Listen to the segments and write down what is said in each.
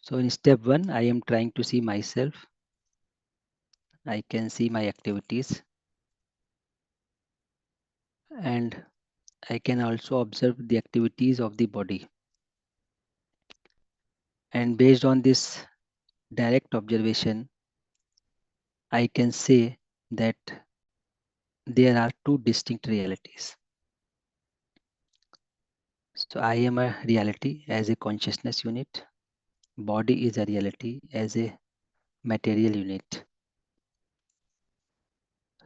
So in step 1, I am trying to see myself. I can see my activities, and I can also observe the activities of the body. And based on this direct observation, I can say that there are two distinct realities. So I am a reality as a consciousness unit. Body is a reality as a material unit.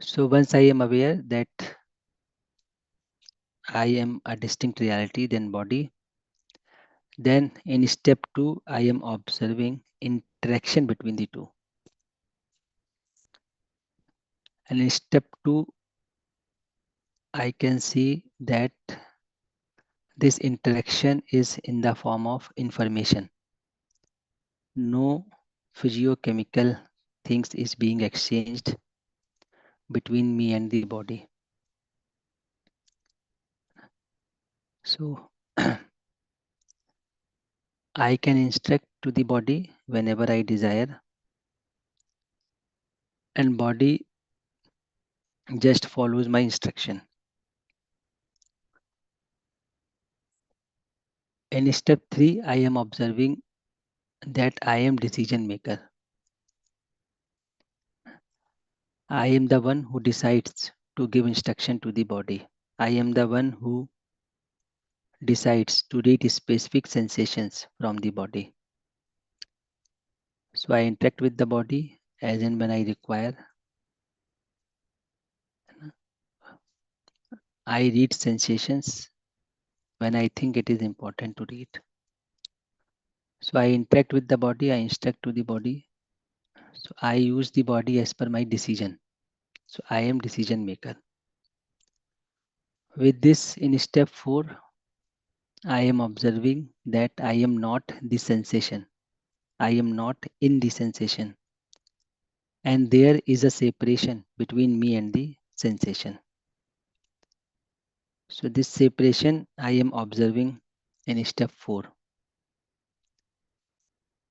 So once I am aware that I am a distinct reality than body, then in step 2, I am observing interaction between the two. And in step 2, I can see that this interaction is in the form of information. No physiochemical things is being exchanged between me and the body. So I can instruct to the body whenever I desire, and body just follows my instruction. In step 3, I am observing that I am decision maker. I am the one who decides to give instruction to the body. I am the one who decides to read specific sensations from the body. So I interact with the body as and when I require. I read sensations when I think it is important to read. So I interact with the body, I instruct to the body. So I use the body as per my decision. So I am decision maker. With this, in step 4, I am observing that I am not the sensation. I am not in the sensation. And there is a separation between me and the sensation. So this separation I am observing in step 4.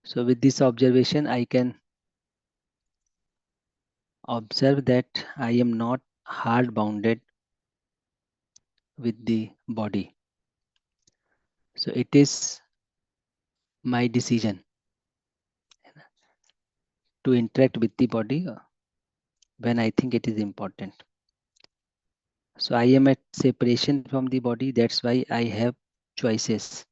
So with this observation, I can observe that I am not hard bounded with the body. So it is my decision to interact with the body when I think it is important. So I am at separation from the body. That's why I have choices.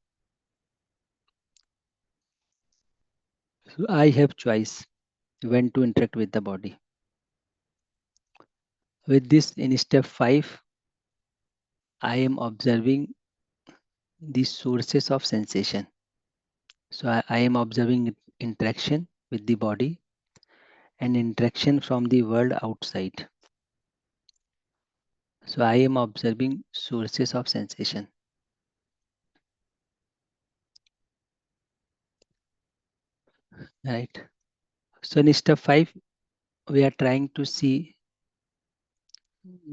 So I have choice when to interact with the body. With this, in step 5, I am observing the sources of sensation. So I am observing interaction with the body and interaction from the world outside. So I am observing sources of sensation. Right. So in step 5, we are trying to see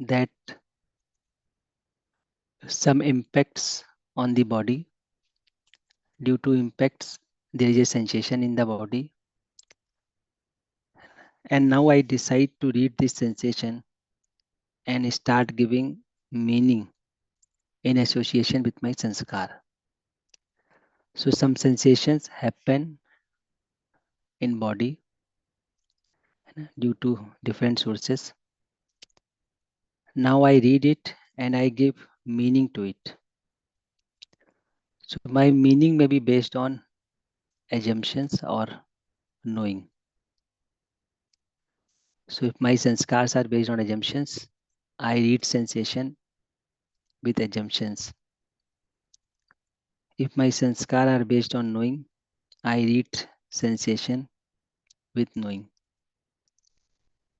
that some impacts on the body. Due to impacts, there is a sensation in the body. And now I decide to read this sensation and start giving meaning in association with my sanskar. So some sensations happen in body due to different sources. Now I read it and I give meaning to it. So my meaning may be based on assumptions or knowing. So if my sanskars are based on assumptions, I read sensation with assumptions. If my sanskar are based on knowing, I read sensation with knowing.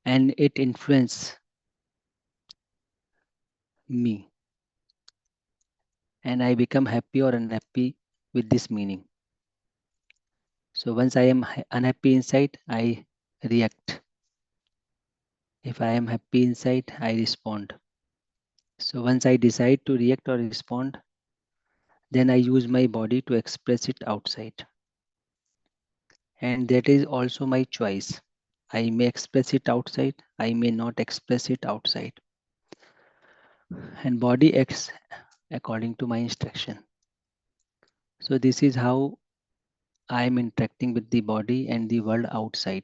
And it influences me. And I become happy or unhappy with this meaning. So once I am unhappy inside, I react. If I am happy inside, I respond. So once I decide to react or respond, then I use my body to express it outside. and that is also my choice. I may express it outside, I may not express it outside. And body acts according to my instruction. So this is how I am interacting with the body and the world outside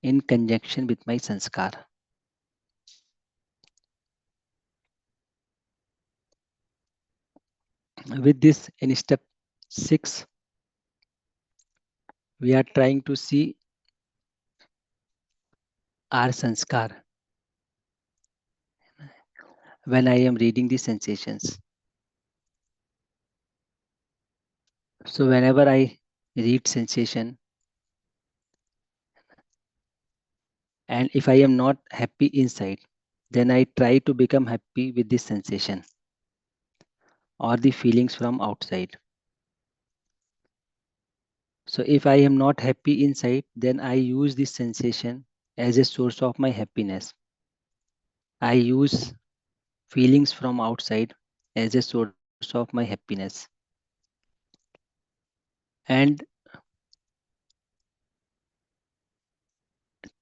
in conjunction with my sanskar. With this, in step 6, we are trying to see our sanskar when I am reading the sensations. So whenever I read sensation, and if I am not happy inside, then I try to become happy with this sensation or the feelings from outside. So if I am not happy inside, then I use this sensation as a source of my happiness. I use feelings from outside as a source of my happiness. And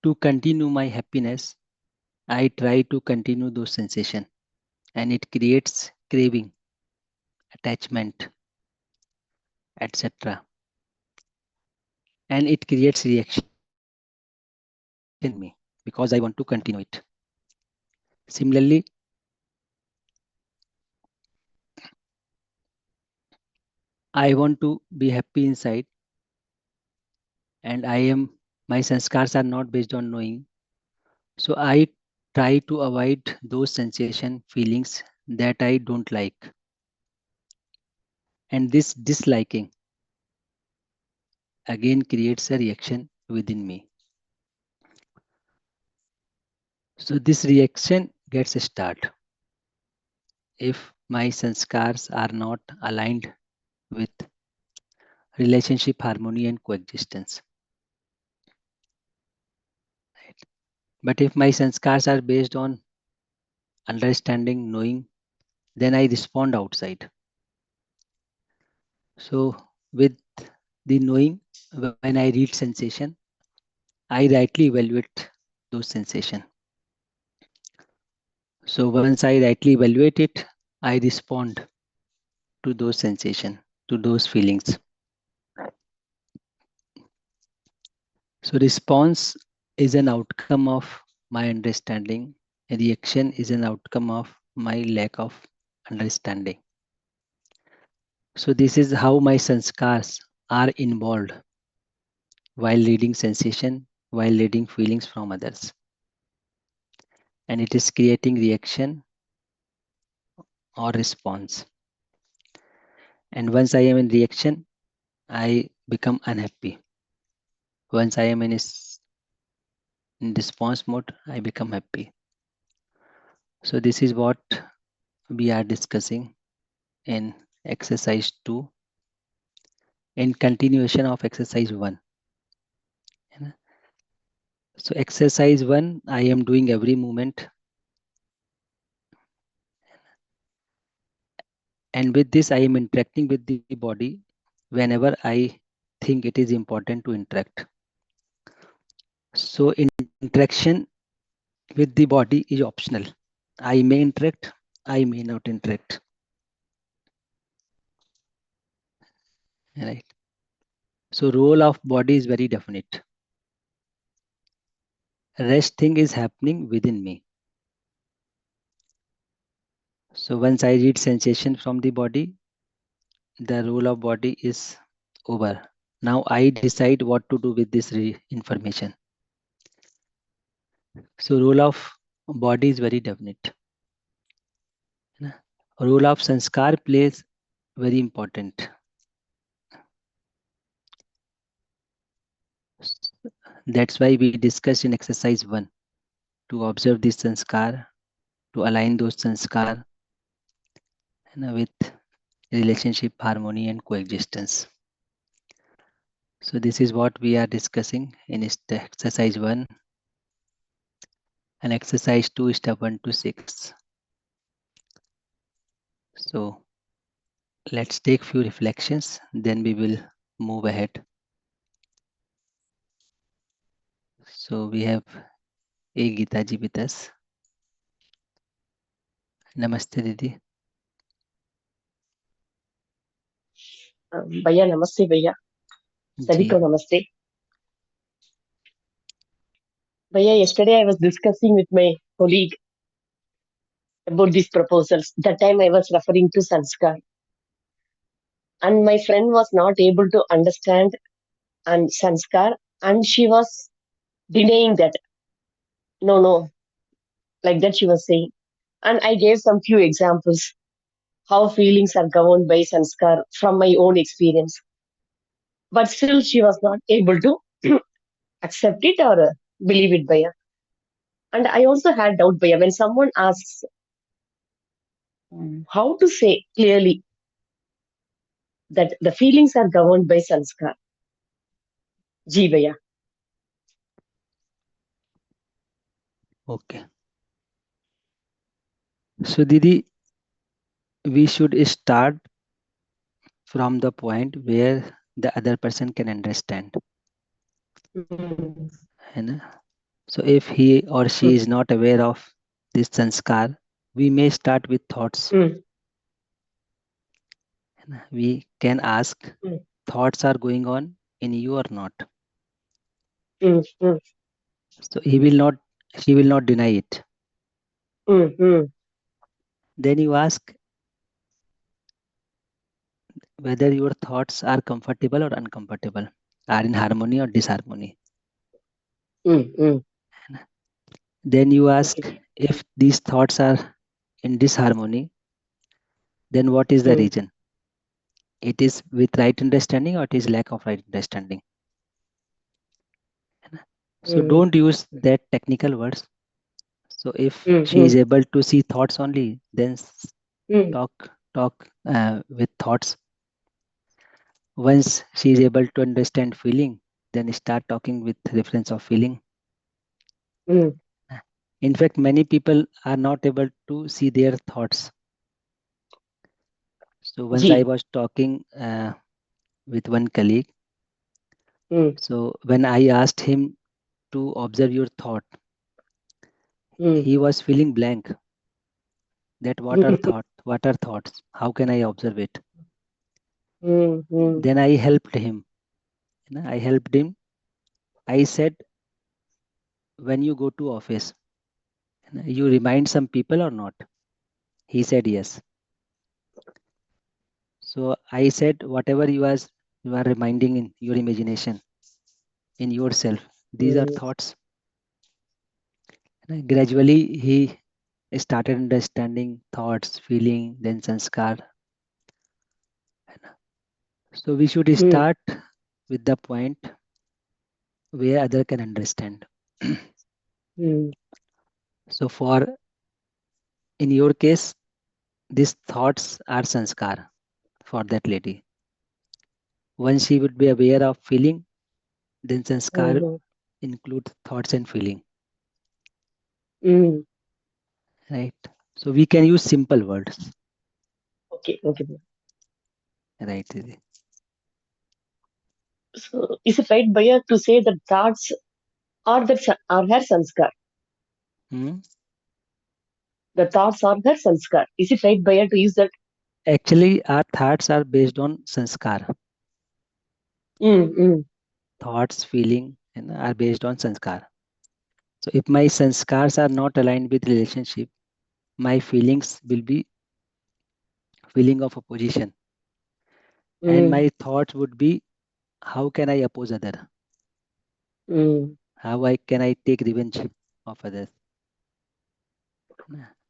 to continue my happiness, I try to continue those sensations, and it creates craving, attachment, etc. And it creates reaction in me because I want to continue it. Similarly, I want to be happy inside, and my sanskars are not based on knowing. So I try to avoid those sensation feelings that I don't like. And this disliking again creates a reaction within me. So this reaction gets started if my sanskars are not aligned with relationship, harmony, and coexistence. Right? But if my sanskars are based on understanding, knowing, then I respond outside. So with the knowing, when I read sensation, I rightly evaluate those sensation. So once I rightly evaluate it, I respond to those sensation, to those feelings. So response is an outcome of my understanding. Reaction is an outcome of my lack of understanding. So this is how my sanskars are involved while reading sensation, while reading feelings from others. And it is creating reaction or response. And once I am in reaction, I become unhappy. Once I am in response mode, I become happy. So this is what we are discussing in exercise 2 in continuation of exercise 1. So exercise 1, I am doing every movement. And with this, I am interacting with the body whenever I think it is important to interact. So interaction with the body is optional. I may interact, I may not interact. Right. So role of body is very definite. Rest thing is happening within me. So once I read sensation from the body, the role of body is over. Now I decide what to do with this information. So role of body is very definite. Role of sanskar plays very important. That's why we discussed in exercise 1 to observe this sanskar, to align those sanskar with relationship, harmony, and coexistence. So this is what we are discussing in exercise 1 and exercise 2, step 1 to 6. So let's take few reflections, then we will move ahead. So we have A Geeta ji with us. Namaste Didi. भैया नमस्ते भैया, सभी जी को नमस्ते भैया. Yesterday I was discussing with my colleague about these proposals. That time I was referring to sanskar, and my friend was not able to understand and sanskar, and she was denying that. No, no, like that she was saying. And I gave some few examples how feelings are governed by sanskar from my own experience. But still she was not able to accept it or believe it, Bhaiya. And I also had doubt, Bhaiya, when someone asks how to say clearly that the feelings are governed by sanskar. Ji Bhaiya. okay. So Didi, we should start from the point where the other person can understand. Mm, है ना? So if he or she is not aware of this sanskar, we may start with thoughts. mm, है ना? We can ask, mm, thoughts are going on in you or not? mm, mm, So she will not deny it. mm, mm, Then you ask whether your thoughts are comfortable or uncomfortable, are in harmony or disharmony. mm. Then you Okay. ask if these thoughts are in disharmony, then what is the Mm, reason? It is with right understanding or it is lack of right understanding. So mm, don't use that technical words. So if mm, she is mm, able to see thoughts only, then mm, talk with thoughts. Once she is able to understand feeling, then start talking with reference of feeling. mm. In fact, many people are not able to see their thoughts. So once I Ji. was talking with one colleague, Mm, so when I asked him to observe your thought, mm, he was feeling blank. That what are thoughts? How can I observe it? mm, mm, Then I helped him. I helped him. I said, when you go to office, you remind some people or not? He said yes. So I said, whatever you are reminding in your imagination, in yourself, these are mm, thoughts. Gradually, he started understanding thoughts, feeling, then sanskar. So we should mm, start with the point where other can understand. mm, So in your case, these thoughts are sanskar for that lady. Once she would be aware of feeling, then sanskar mm, includes thoughts and feeling, mm. right? So we can use simple words, Okay, okay. right? Didi? So is it right, Bhaiya, to say that thoughts are her sanskar? Hmm? The thoughts are her sanskar. Is it right, Bhaiya, to use that? Actually, our thoughts are based on sanskar. Mm, mm, Thoughts, feeling, are based on sanskar. So if my sanskars are not aligned with relationship, my feelings will be feeling of opposition, and mm, my thoughts would be, how can I oppose other? mm, How I can I take revenge of others?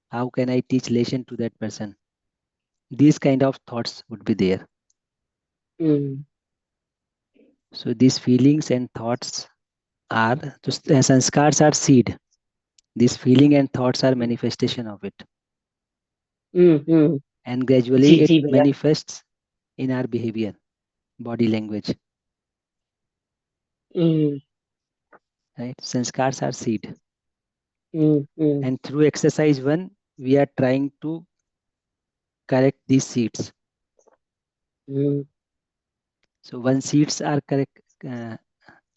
How can I teach lesson to that person? These kind of thoughts would be there. mm, So these feelings and thoughts are, sanskars are seed. These feeling and thoughts are manifestation of it, mm. and gradually Ji, it ji, Bhaiya. manifests in our behavior, body language, Mm, right? Sanskars are seed, mm, mm, and through exercise one, we are trying to correct these seeds. mm, So when seeds are correct,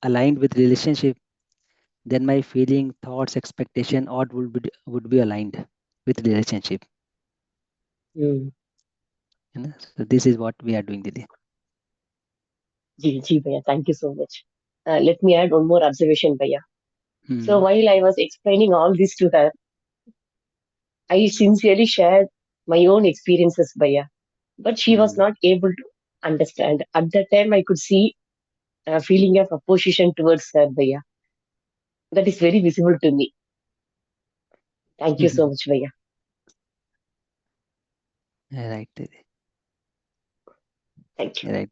aligned with relationship, then my feeling, thoughts, expectation, all would be aligned with relationship. Mm. So this is what we are doing, Didi. Ji, Bhaiya, thank you so much. Let me add one more observation, Bhaiya. So Hmm. while I was explaining all this to her, I sincerely shared my own experiences, Bhaiya. But she was Hmm. not able to understand. At that time, I could see a feeling of opposition towards her, Bhaiya. That is very visible to me. Thank you so much, Bhaiya. Right, Didi. Thank you. Right.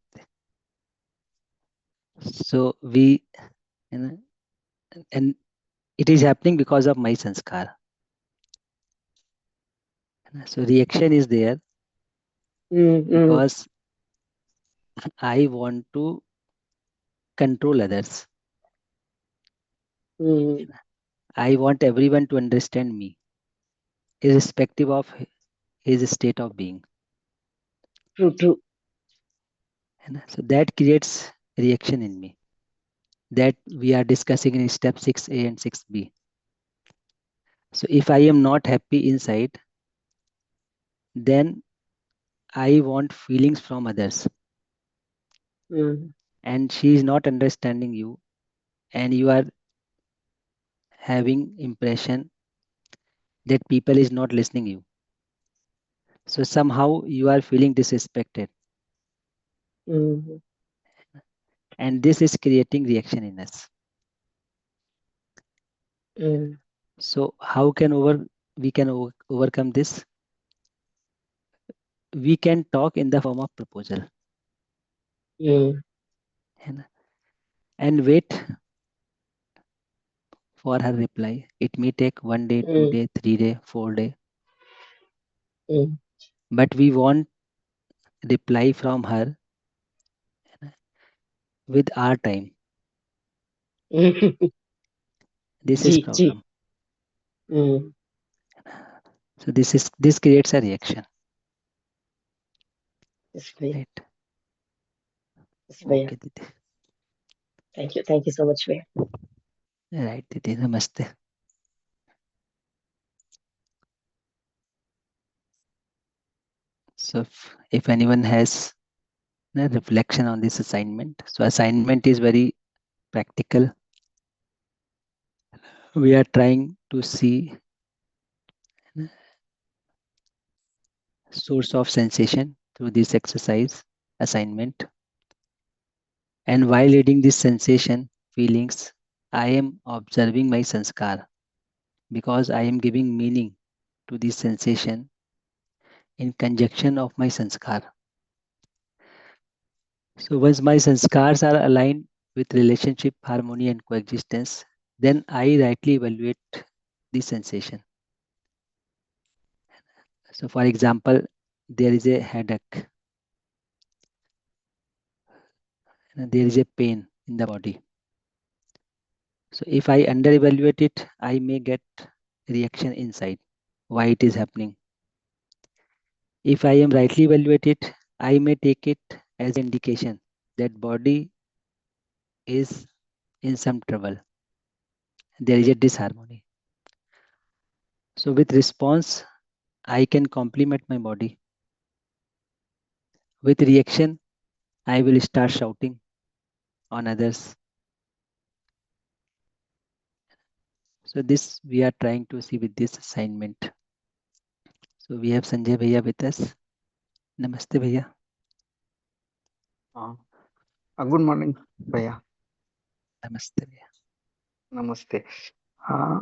So we, you know, and it is happening because of my sanskar. So reaction is there Mm, mm, because I want to control others. mm. I want everyone to understand me, irrespective of his state of being. True, true. So that creates reaction in me that we are discussing in step 6A and 6B. So if I am not happy inside, then I want feelings from others, Mm, and she is not understanding you, and you are having impression that people is not listening you. So somehow you are feeling disrespected, mm, and this is creating reaction in us. mm, So how can we can overcome this? We can talk in the form of proposal, mm, and wait for her reply. It may take 1 day, mm, 2 day, 3 day, 4 day, mm. but we want reply from her with our time. This is Ji, ji. problem. Mm. So this creates a reaction, Yes, Bhaiya. right? Yes, Bhaiya. Okay, Didi. Thank you. Thank you so much, Bhaiya. Right, Didi. Namaste. So if anyone has a reflection on this assignment, so assignment is very practical. We are trying to see source of sensation through this exercise assignment. And while reading this sensation, feelings, I am observing my sanskar because I am giving meaning to this sensation in conjunction of my sanskar. So once my sanskars are aligned with relationship, harmony, and coexistence, then I rightly evaluate the sensation. So for example, there is a headache, and there is a pain in the body. So if I under evaluate it, I may get reaction inside. Why it is happening? If I am rightly evaluate it, I may take it as indication that body is in some trouble. There is a disharmony. So with response, I can compliment my body. With reaction, I will start shouting on others. So this we are trying to see with this assignment. So we have Sanjay Bhaiya with us. Namaste Bhaiya. Uh, Good morning, भैया. Namaste Bhaiya. Namaste. Uh,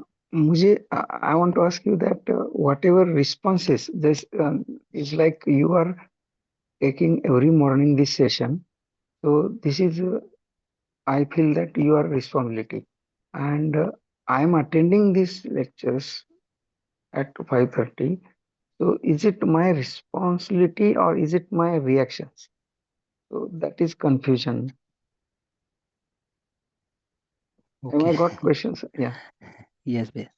I want to ask you that whatever responses this is like you are taking every morning this session. So this is I feel that you are responsibility, and I am attending these lectures at 5:30. So is it my responsibility or is it my reactions? So that is confusion. Am I Okay. got questions? Yeah. Yes Bhaiya.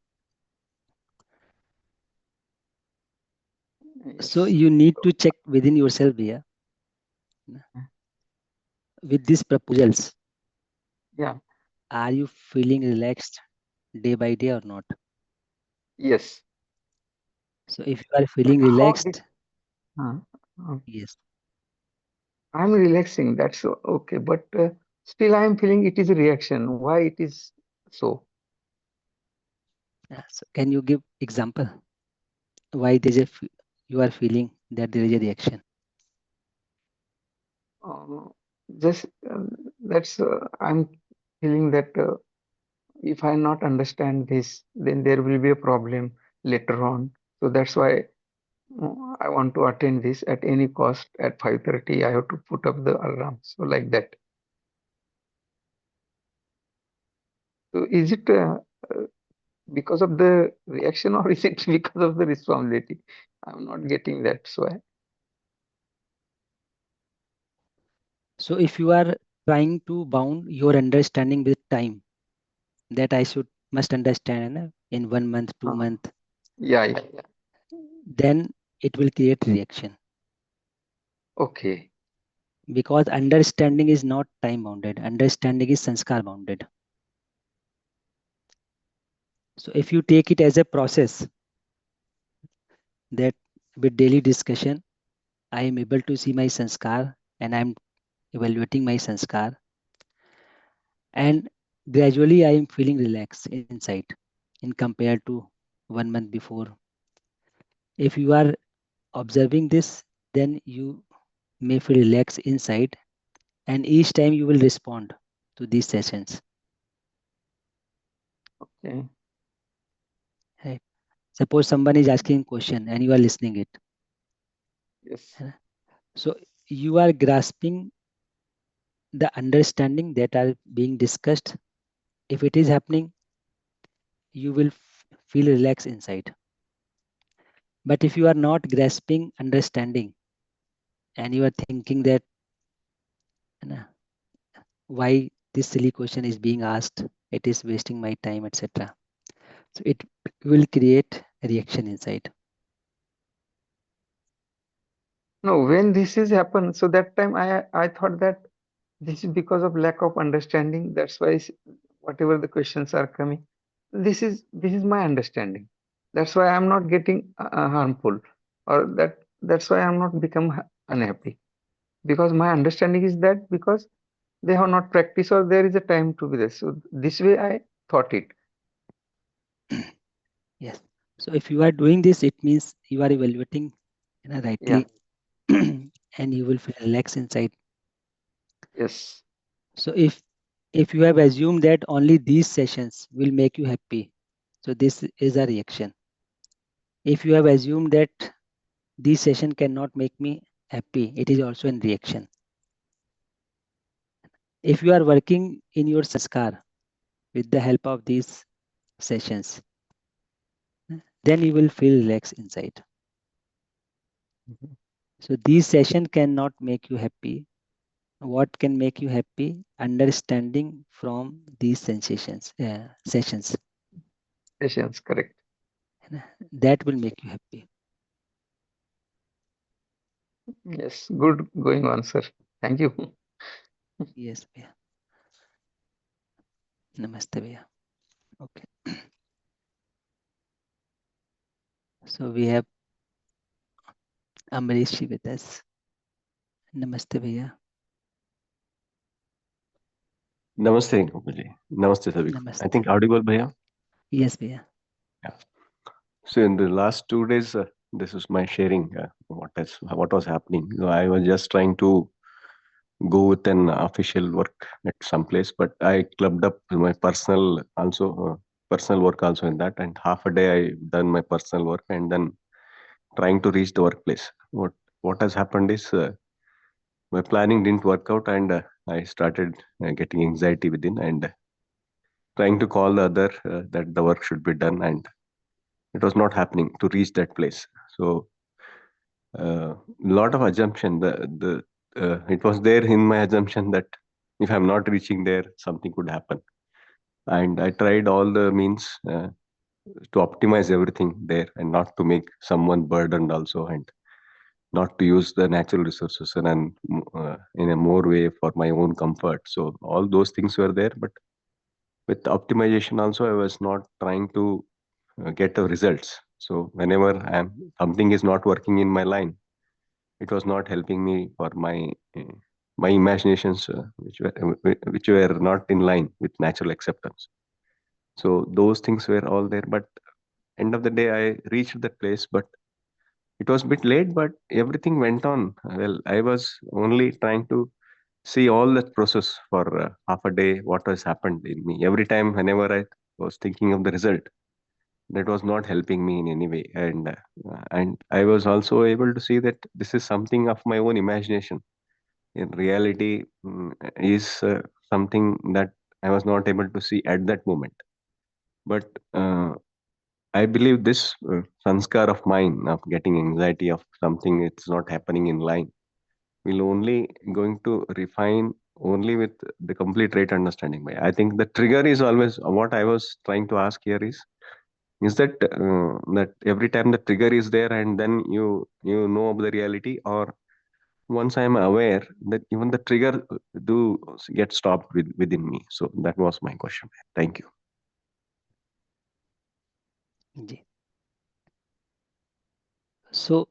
So Yes. you need to check within yourself Bhaiya with these proposals. Yeah. Are you feeling relaxed? day by day or not? Yes. So if you are feeling How relaxed, uh, uh, yes. I'm relaxing, that's okay, but still I'm feeling it is a reaction. Why it is so? So can you give example why you are feeling that there is a reaction? Uh, just that's I'm feeling that if I not understand this, then there will be a problem later on. So that's why I want to attend this at any cost. At 5:30, I have to put up the alarm. So like that. So is it because of the reaction or is it because of the responsibility? I'm not getting that. So So if you are trying to bound your understanding with time, that I must understand in 1 month, 2 uh, month, yeah. then it will create reaction, Okay. because understanding is not time bounded. Understanding is sanskar bounded. So if you take it as a process, that with daily discussion, I am able to see my sanskar and I'm evaluating my sanskar, and gradually I am feeling relaxed inside in compared to 1 month before. If you are observing this, then you may feel relaxed inside, and each time you will respond to these sessions. Okay. Right? Suppose someone is asking question and you are listening it. Yes. So you are grasping the understanding that are being discussed. If it is happening, you will feel relaxed inside. But if you are not grasping understanding and you are thinking that why this silly question is being asked, it is wasting my time, etc. So it will create a reaction inside. No, when this is happened, so that time I thought that this is because of lack of understanding. That's why whatever the questions are coming, this is my understanding. That's why I'm not getting harmful, or that's why I'm not become unhappy, because my understanding is that because they have not practiced or there is a time to be this. So this way I thought it. Yes. So if you are doing this, it means you are evaluating Yeah. rightly, and you will feel relaxed inside. Yes. So if you have assumed that only these sessions will make you happy, so this is a reaction. If you have assumed that this session cannot make me happy, it is also a reaction. If you are working in your sanskar with the help of these sessions, then you will feel relaxed inside. Mhm. So these sessions cannot make you happy. What can make you happy? Understanding from these sessions. Patience, correct. That will make you happy. Yes, good going on, sir. Thank you. Yes, bhaiya. Namaste, bhaiya. Okay. So we have Amrishi with us. Namaste, bhaiya. Namaste, Gopalji. Namaste, Sabi. I Namaste. think audible, Bhaiya. Yes, bhaiya. Yeah. So in the last 2 days, this is my sharing. What was happening. So I was just trying to go with an official work at some place, but I clubbed up my personal work also in that, and half a day I done my personal work and then trying to reach the workplace. What has happened is my planning didn't work out, and I started getting anxiety within and trying to call the other that the work should be done, and it was not happening to reach that place. So lot of assumption, the it was there in my assumption that if I'm not reaching there, something could happen, and I tried all the means to optimize everything there and not to make someone burdened also, and not to use the natural resources in a more way for my own comfort. So all those things were there, but with optimization also, I was not trying to get the results. So whenever something is not working in my line, it was not helping me for my imaginations, which were not in line with natural acceptance. So those things were all there, but end of the day, I reached that place, but it was a bit late, but everything went on well. I was only trying to see all that process for half a day, what has happened in me. Every time, whenever I was thinking of the result, that was not helping me in any way. And I was also able to see that this is something of my own imagination. In reality, is something that I was not able to see at that moment. But I believe this sanskar of mine of getting anxiety of something it's not happening in line will only going to refine only with the complete right understanding. I think the trigger is always what I was trying to ask here is that every time the trigger is there and then you know of the reality, or once I am aware that even the trigger do get stopped within me. So that was my question. Thank you. Ji. So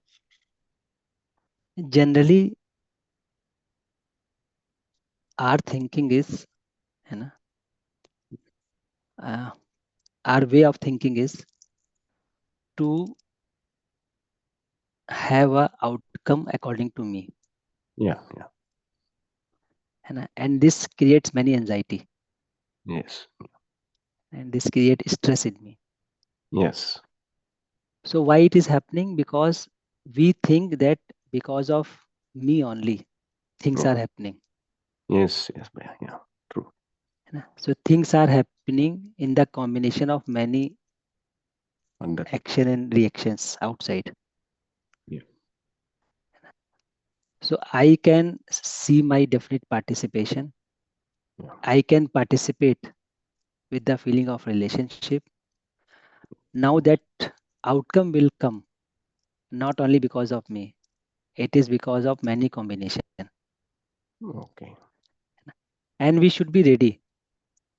generally our thinking is, है ना, our way of thinking is to have a outcome according to me, Yeah. है ना, and this creates many anxiety Yes. and this creates stress in me. Yes. So why it is happening? Because we think that because of me only things Oh. are happening. Yes. Bhaiya. Yeah. True. है ना? So things are happening in the combination of many Under. action and reactions outside. Yeah. So I can see my definite participation. Yeah. I can participate with the feeling of relationship. Now that outcome will come not only because of me, it is because of many combination. Okay. And we should be ready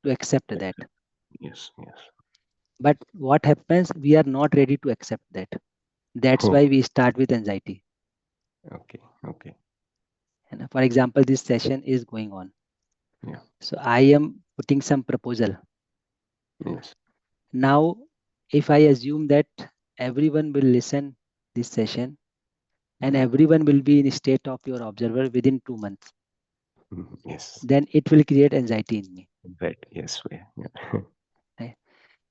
to accept that. Yes. But what happens? We are not ready to accept that. That's why we start with anxiety. Okay. And for example, this session is going on. Yeah. So I am putting some proposal. Yes. Now, if I assume that everyone will listen this session and everyone will be in a state of your observer within 2 months, Yes. then it will create anxiety in me. Right. Yes. Yeah. Right?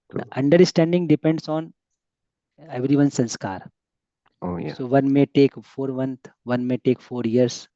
True. The understanding depends on everyone's sanskar. Oh yeah. So one may take 4 months, one may take 4 years,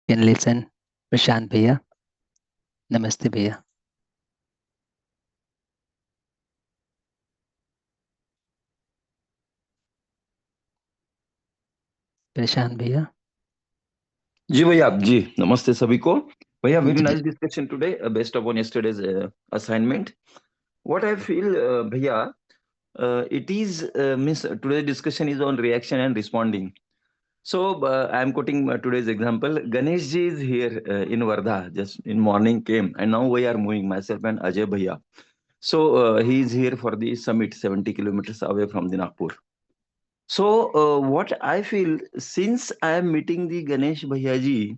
can listen. Prashant Bhaiya. Namaste Bhaiya. Prashant Bhaiya. जी भैया जी नमस्ते सभी को भैया very जी। Nice discussion today based upon yesterday's assignment what I feel भैया it is means today's discussion is on reaction and responding so I am quoting today's example Ganesh ji is here in Wardha just in morning came and now we are moving myself and Ajay bhaiya so he is here for the summit 70 kilometers away from the Nagpur so what I feel since I am meeting the Ganesh bhaiya ji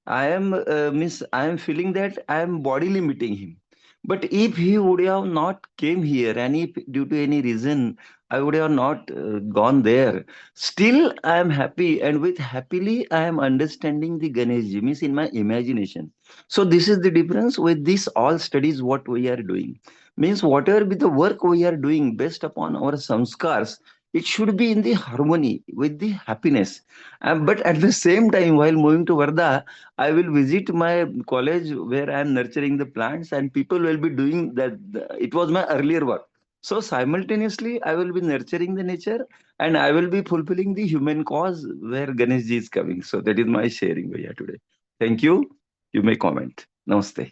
I am I am feeling that I am bodily meeting him. But if he would have not came here, and if due to any reason I would have not gone there, still I am happy, and with happily I am understanding the Ganeshji means in my imagination. So this is the difference with this all studies what we are doing means whatever be the work we are doing based upon our samskars. It should be in the harmony with the happiness. But at the same time, while moving to Varda, I will visit my college where I am nurturing the plants, and people will be doing that. It was my earlier work. So simultaneously, I will be nurturing the nature and I will be fulfilling the human cause where Ganeshji is coming. So that is my sharing Bhaiya today. Thank you. You may comment. Namaste.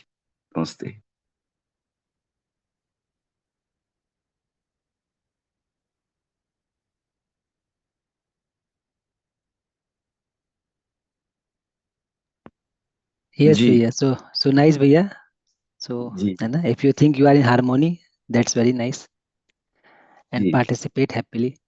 Namaste. Yes जी Bhaiya. So nice Bhaiya. So जी if you think you are in harmony, that's very nice. And G participate happily.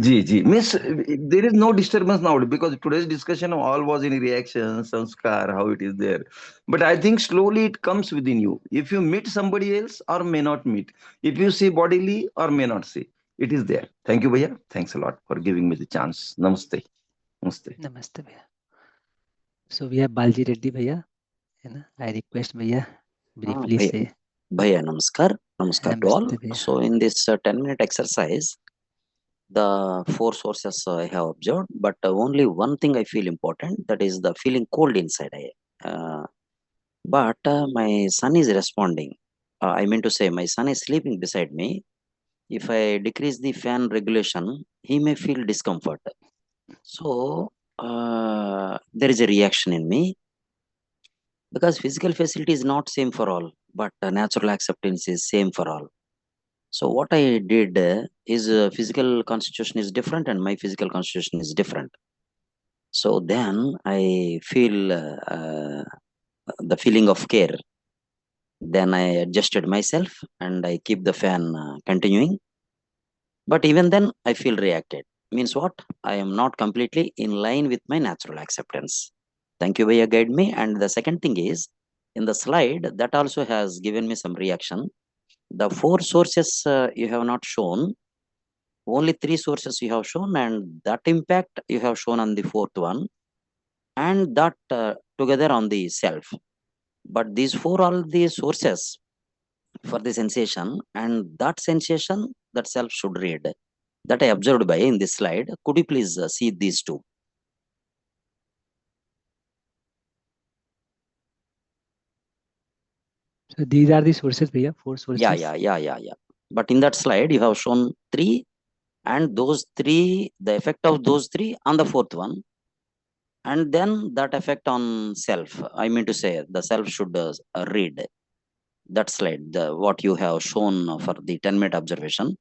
G means there is no disturbance now because today's discussion all was in reaction sanskar how it is there but I think slowly it comes within you if you meet somebody else or may not meet if you see bodily or may not see it is there thank you bhaiya thanks a lot for giving me the chance namaste namaste Namaste Bhaiya. So we have Balji Reddy Bhaiya. I request Bhaiya briefly Bhaiya, say. Bhaiya, namaskar to all. Namaste Bhaiya. So in this 10-minute exercise, the 4 sources I have observed, but only one thing I feel important, that is the feeling cold inside. But my son is responding. I mean to say, my son is sleeping beside me. If I decrease the fan regulation, he may feel discomfort. So there is a reaction in me because physical facility is not same for all, but natural acceptance is same for all. So what I did is physical constitution is different and my physical constitution is different. So then I feel the feeling of care. Then I adjusted myself and I keep the fan continuing. But even then I feel reacted. Means what? I am not completely in line with my natural acceptance. Thank you, Bhaiya, guide me. And the second thing is, in the slide, that also has given me some reaction. The 4 sources you have not shown, only 3 sources you have shown, and that impact you have shown on the 4th one, and that together on the self. But these 4 are the sources for the sensation, and that sensation that self should read. That I observed by in this slide. Could you please see these 2? So these are the sources Bhaiya. 4 sources. Yeah. But in that slide, you have shown 3, and those 3, the effect of those 3 on the 4th one, and then that effect on self. I mean to say, the self should read that slide. What you have shown for the 10-minute observation,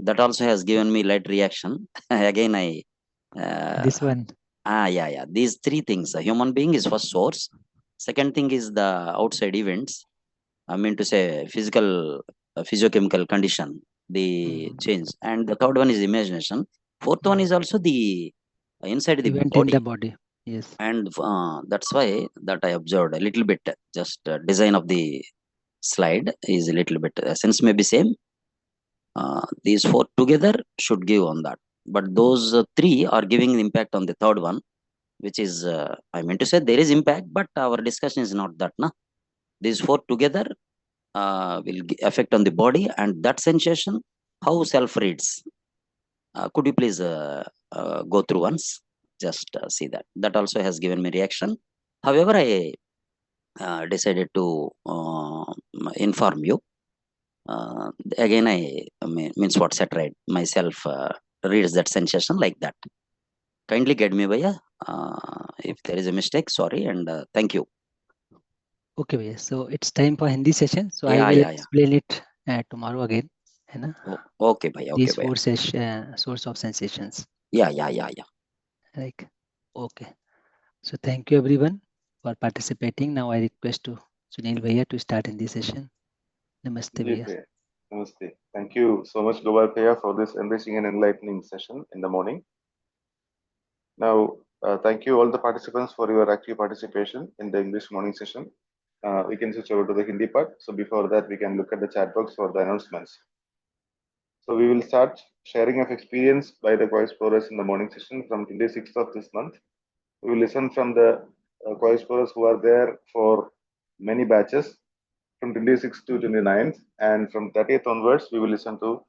that also has given me light reaction. Again, I. This one. Yeah. These 3 things. A human being is first source. Second thing is the outside events. I mean to say, physical, physiochemical condition, the change, and the third one is imagination. Fourth one is also the inside the Event body. in the body. Yes. And that's why that I observed a little bit. Just design of the slide is a little bit. Essence may be same. These 4 together should give on that. But those 3 are giving impact on the third one, which is I mean to say there is impact, but our discussion is not that. Na? These 4 together will affect on the body, and that sensation, how self reads. Could you please go through once? just see that. That also has given me reaction. However, I decided to inform you. Again, I means what said right myself reads that sensation like that. Kindly get me, Bhaiya. If there is a mistake, sorry, and thank you. Okay भैया, so it's time for Hindi session, so I Yeah, will yeah, yeah. explain it tomorrow again, है ना? Okay, Bhaiya. Okay, These Bhaiya. four source of sensations. Yeah, yeah, yeah, yeah. Like, okay. So thank you everyone for participating. Now I request to Sunil Bhaiya to start in this session. Namaste Ji, भैया. Priya. Namaste. Thank you so much, Gopal Priya, for this enriching and enlightening session in the morning. Now, thank you all the participants for your active participation in the English morning session. We can switch over to the Hindi part. So before that, we can look at the chat box for the announcements. So we will start sharing of experience by the co-explorers in the morning session from 26th of this month. We will listen from the co-explorers who are there for many batches from 26th to 29th, and from 30th onwards, we will listen to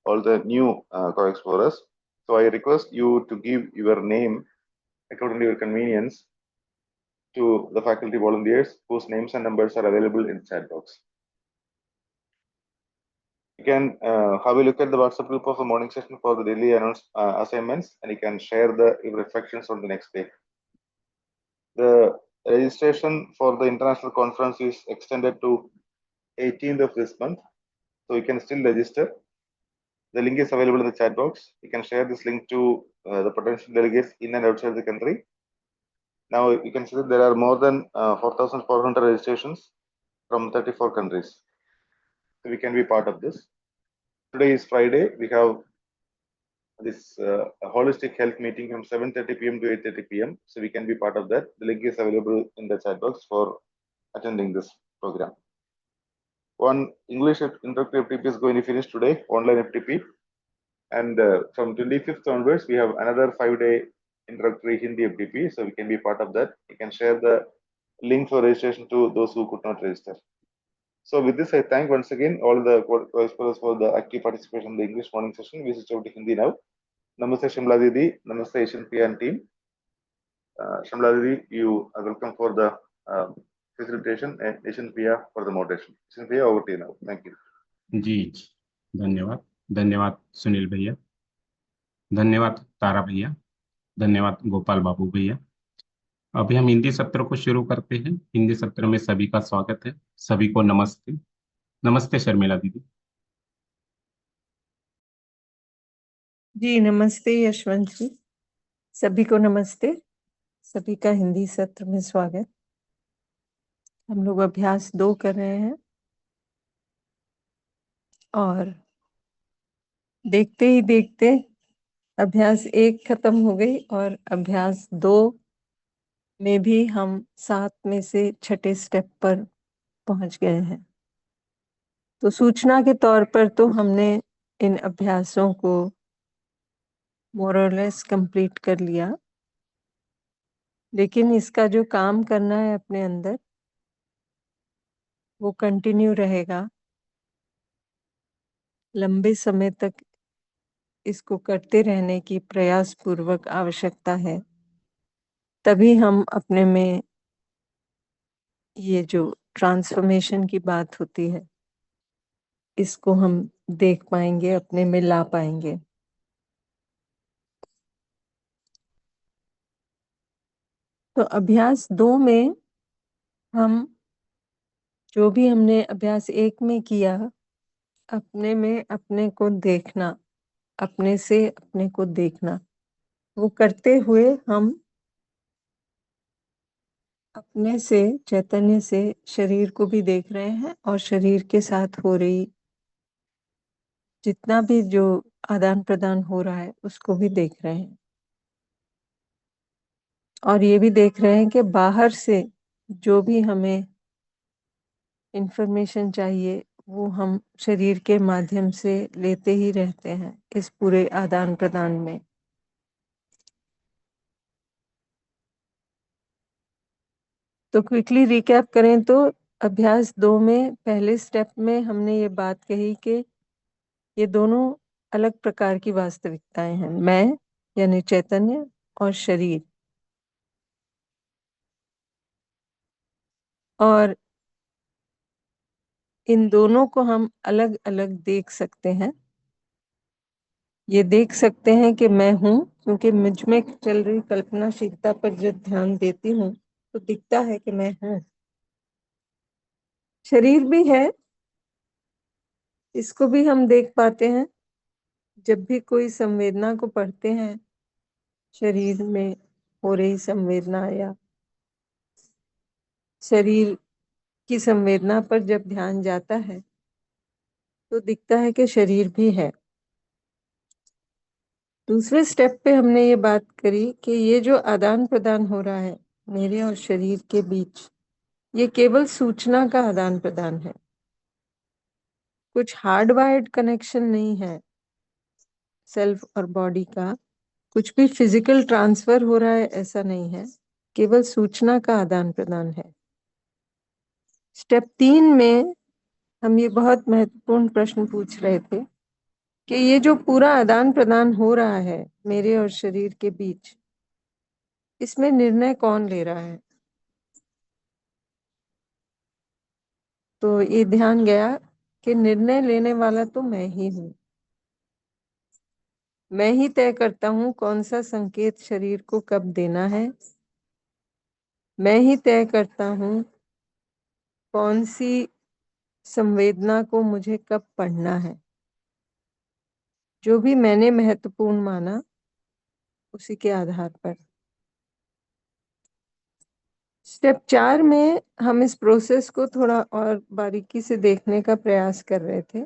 all the new co-explorers. So I request you to give your name according to your convenience to the faculty volunteers whose names and numbers are available in the chat box. You can have a look at the WhatsApp group of the morning session for the daily assignments, and you can share the reflections on the next day. The registration for the international conference is extended to 18th of this month, so you can still register. The link is available in the chat box. You can share this link to the potential delegates in and outside the country. Now you can see that there are more than 4,400 registrations from 34 countries. So we can be part of this. Today is Friday. We have this holistic health meeting from 7:30 p.m. to 8:30 p.m. So we can be part of that. The link is available in the chat box for attending this program. One English introductory FTP is going to finish today, online FTP. And from 25th onwards, we have another 5-day introductory Hindi FTP. So we can be part of that. You can share the link for registration to those who could not register. So with this, I thank once again all the co-explorers for the active participation in the English morning session. We switch over to Hindi now. Namaste Shamla Didi, Namaste Asian Priyan team. Shamla Didi, you are welcome for the facilitation, and Asian Priya for the moderation. Asian Priya, over to you now. Thank you. जी धन्यवाद. धन्यवाद सुनील भैया, धन्यवाद तारा भैया, धन्यवाद गोपाल बाबू भैया. अभी हम हिंदी सत्र को शुरू करते हैं. हिंदी सत्र में सभी का स्वागत है. सभी को नमस्ते. नमस्ते शर्मिला दीदी. जी नमस्ते यशवंत जी, सभी को नमस्ते. सभी का हिंदी सत्र में स्वागत. हम लोग अभ्यास 2 कर रहे हैं और देखते ही देखते अभ्यास 1 खत्म हो गई और अभ्यास 2 में भी हम 7 में से 6ठे स्टेप पर पहुंच गए हैं. तो सूचना के तौर पर तो हमने इन अभ्यासों को मोर और लेस कंप्लीट कर लिया, लेकिन इसका जो काम करना है अपने अंदर वो कंटिन्यू रहेगा. लंबे समय तक इसको करते रहने की प्रयास पूर्वक आवश्यकता है. तभी हम अपने में ये जो ट्रांसफॉर्मेशन की बात होती है इसको हम देख पाएंगे, अपने में ला पाएंगे. तो अभ्यास 2 में हम जो भी हमने अभ्यास 1 में किया, अपने में अपने को देखना, अपने से अपने को देखना, वो करते हुए हम अपने से चैतन्य से शरीर को भी देख रहे हैं और शरीर के साथ हो रही जितना भी जो आदान प्रदान हो रहा है उसको भी देख रहे हैं. और ये भी देख रहे हैं कि बाहर से जो भी हमें इंफॉर्मेशन चाहिए वो हम शरीर के माध्यम से लेते ही रहते हैं इस पूरे आदान प्रदान में. तो क्विकली रिकैप करें तो अभ्यास 2 में पहले स्टेप में हमने ये बात कही कि ये दोनों अलग प्रकार की वास्तविकताएं हैं. मैं यानी चैतन्य और शरीर, और इन दोनों को हम अलग अलग देख सकते हैं। ये देख सकते हैं कि मैं हूं, क्योंकि मुझ में चल रही कल्पनाशीलता पर जब ध्यान देती हूँ तो दिखता है कि मैं हूं। शरीर भी है, इसको भी हम देख पाते हैं। जब भी कोई संवेदना को पढ़ते हैं, शरीर में हो रही संवेदना या शरीर की संवेदना पर जब ध्यान जाता है तो दिखता है कि शरीर भी है। दूसरे स्टेप पे हमने ये बात करी कि ये जो आदान प्रदान हो रहा है मेरे और शरीर के बीच, ये केवल सूचना का आदान प्रदान है, कुछ हार्डवायर्ड कनेक्शन नहीं है सेल्फ और बॉडी का, कुछ भी फिजिकल ट्रांसफर हो रहा है ऐसा नहीं है, केवल सूचना का आदान प्रदान है। स्टेप 3 में हम ये बहुत महत्वपूर्ण प्रश्न पूछ रहे थे कि ये जो पूरा आदान प्रदान हो रहा है मेरे और शरीर के बीच, इसमें निर्णय कौन ले रहा है? तो ये ध्यान गया कि निर्णय लेने वाला तो मैं ही हूँ। मैं ही तय करता हूँ कौन सा संकेत शरीर को कब देना है। मैं ही तय करता हूँ कौन सी संवेदना को मुझे कब पढ़ना है। जो भी मैंने महत्वपूर्ण माना उसी के आधार पर। स्टेप 4 में हम इस प्रोसेस को थोड़ा और बारीकी से देखने का प्रयास कर रहे थे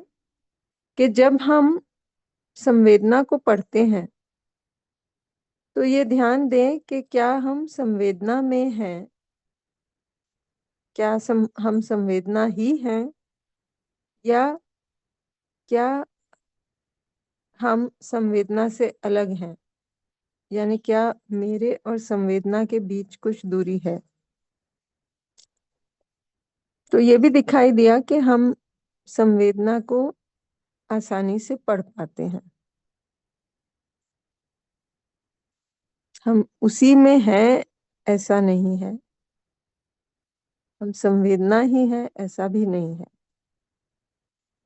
कि जब हम संवेदना को पढ़ते हैं तो ये ध्यान दें कि क्या हम संवेदना में हैं, क्या हम संवेदना ही हैं, या क्या हम संवेदना से अलग हैं, यानी क्या मेरे और संवेदना के बीच कुछ दूरी है। तो ये भी दिखाई दिया कि हम संवेदना को आसानी से पढ़ पाते हैं, हम उसी में हैं ऐसा नहीं है, हम संवेदना ही है ऐसा भी नहीं है।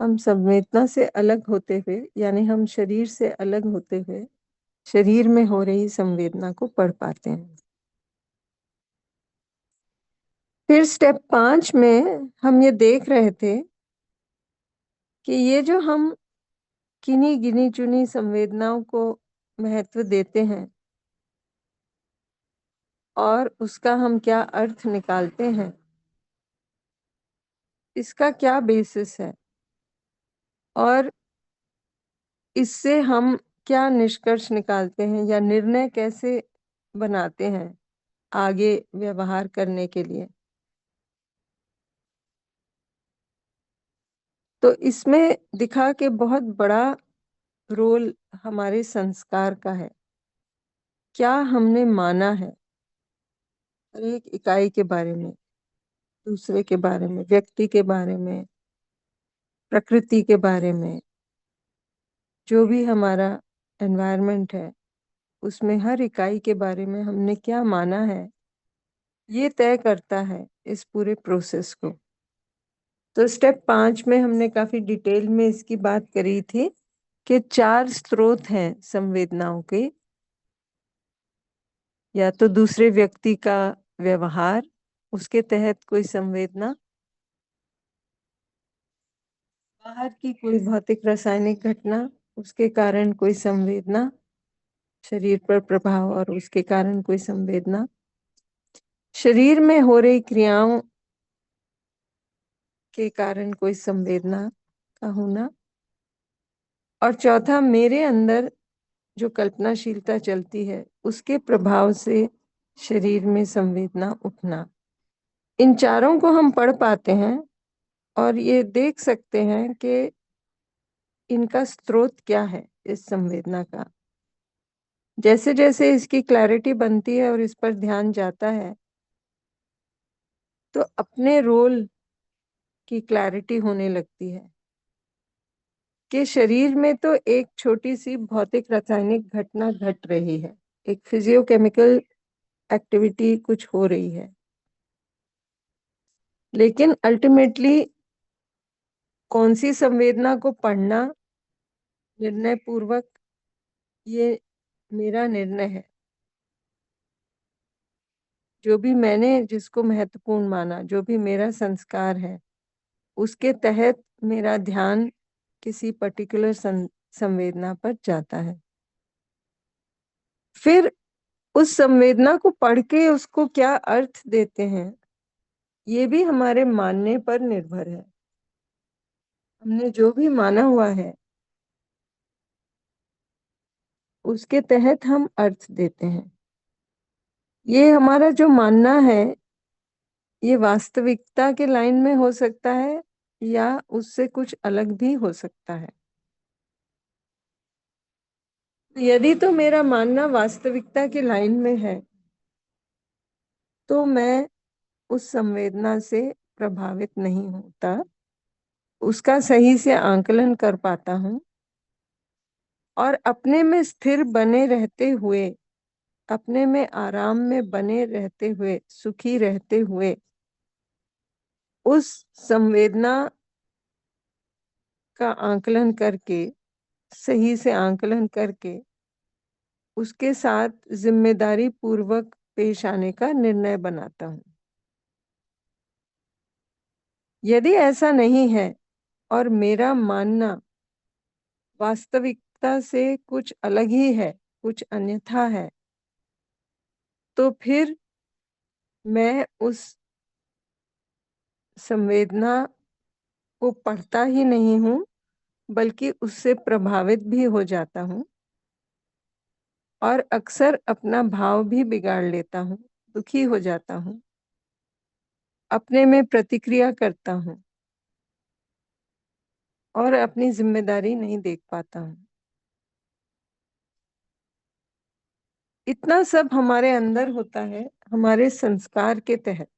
हम संवेदना से अलग होते हुए, यानी हम शरीर से अलग होते हुए शरीर में हो रही संवेदना को पढ़ पाते हैं। फिर स्टेप 5 में हम ये देख रहे थे कि ये जो हम किन्हीं गिनी चुनी संवेदनाओं को महत्व देते हैं और उसका हम क्या अर्थ निकालते हैं, इसका क्या बेसिस है और इससे हम क्या निष्कर्ष निकालते हैं या निर्णय कैसे बनाते हैं आगे व्यवहार करने के लिए। तो इसमें दिखा कि बहुत बड़ा रोल हमारे संस्कार का है। क्या हमने माना है हर एक इकाई के बारे में, दूसरे के बारे में, व्यक्ति के बारे में, प्रकृति के बारे में, जो भी हमारा एनवायरनमेंट है उसमें हर इकाई के बारे में हमने क्या माना है, ये तय करता है इस पूरे प्रोसेस को। तो स्टेप 5 में हमने काफी डिटेल में इसकी बात करी थी कि 4 स्रोत हैं संवेदनाओं के। या तो दूसरे व्यक्ति का व्यवहार, उसके तहत कोई संवेदना, बाहर की कोई भौतिक रासायनिक घटना, उसके कारण कोई संवेदना, शरीर पर प्रभाव और उसके कारण कोई संवेदना, शरीर में हो रही क्रियाओं के कारण कोई संवेदना का होना, और चौथा मेरे अंदर जो कल्पनाशीलता चलती है उसके प्रभाव से शरीर में संवेदना उठना। इन चारों को हम पढ़ पाते हैं और ये देख सकते हैं कि इनका स्रोत क्या है इस संवेदना का। जैसे जैसे इसकी क्लैरिटी बनती है और इस पर ध्यान जाता है तो अपने रोल की क्लैरिटी होने लगती है कि शरीर में तो एक छोटी सी भौतिक रासायनिक घटना घट रही है, एक फिजियोकेमिकल एक्टिविटी कुछ हो रही है, लेकिन अल्टीमेटली कौन सी संवेदना को पढ़ना निर्णय पूर्वक, ये मेरा निर्णय है। जो भी मैंने जिसको महत्वपूर्ण माना, जो भी मेरा संस्कार है, उसके तहत मेरा ध्यान किसी पर्टिकुलर संवेदना पर जाता है। फिर उस संवेदना को पढ़ के उसको क्या अर्थ देते हैं, ये भी हमारे मानने पर निर्भर है। हमने जो भी माना हुआ है उसके तहत हम अर्थ देते हैं। ये हमारा जो मानना है ये वास्तविकता के लाइन में हो सकता है या उससे कुछ अलग भी हो सकता है। यदि तो मेरा मानना वास्तविकता की लाइन में है तो मैं उस संवेदना से प्रभावित नहीं होता, उसका सही से आंकलन कर पाता हूँ और अपने में स्थिर बने रहते हुए, अपने में आराम में बने रहते हुए, सुखी रहते हुए उस संवेदना का आंकलन करके, सही से आंकलन करके उसके साथ जिम्मेदारी पूर्वक पेश आने का निर्णय बनाता हूँ। यदि ऐसा नहीं है और मेरा मानना वास्तविकता से कुछ अलग ही है, कुछ अन्यथा है, तो फिर मैं उस संवेदना को पढ़ता ही नहीं हूँ, बल्कि उससे प्रभावित भी हो जाता हूँ और अक्सर अपना भाव भी बिगाड़ लेता हूँ, दुखी हो जाता हूँ, अपने में प्रतिक्रिया करता हूँ और अपनी जिम्मेदारी नहीं देख पाता हूँ। इतना सब हमारे अंदर होता है, हमारे संस्कार के तहत।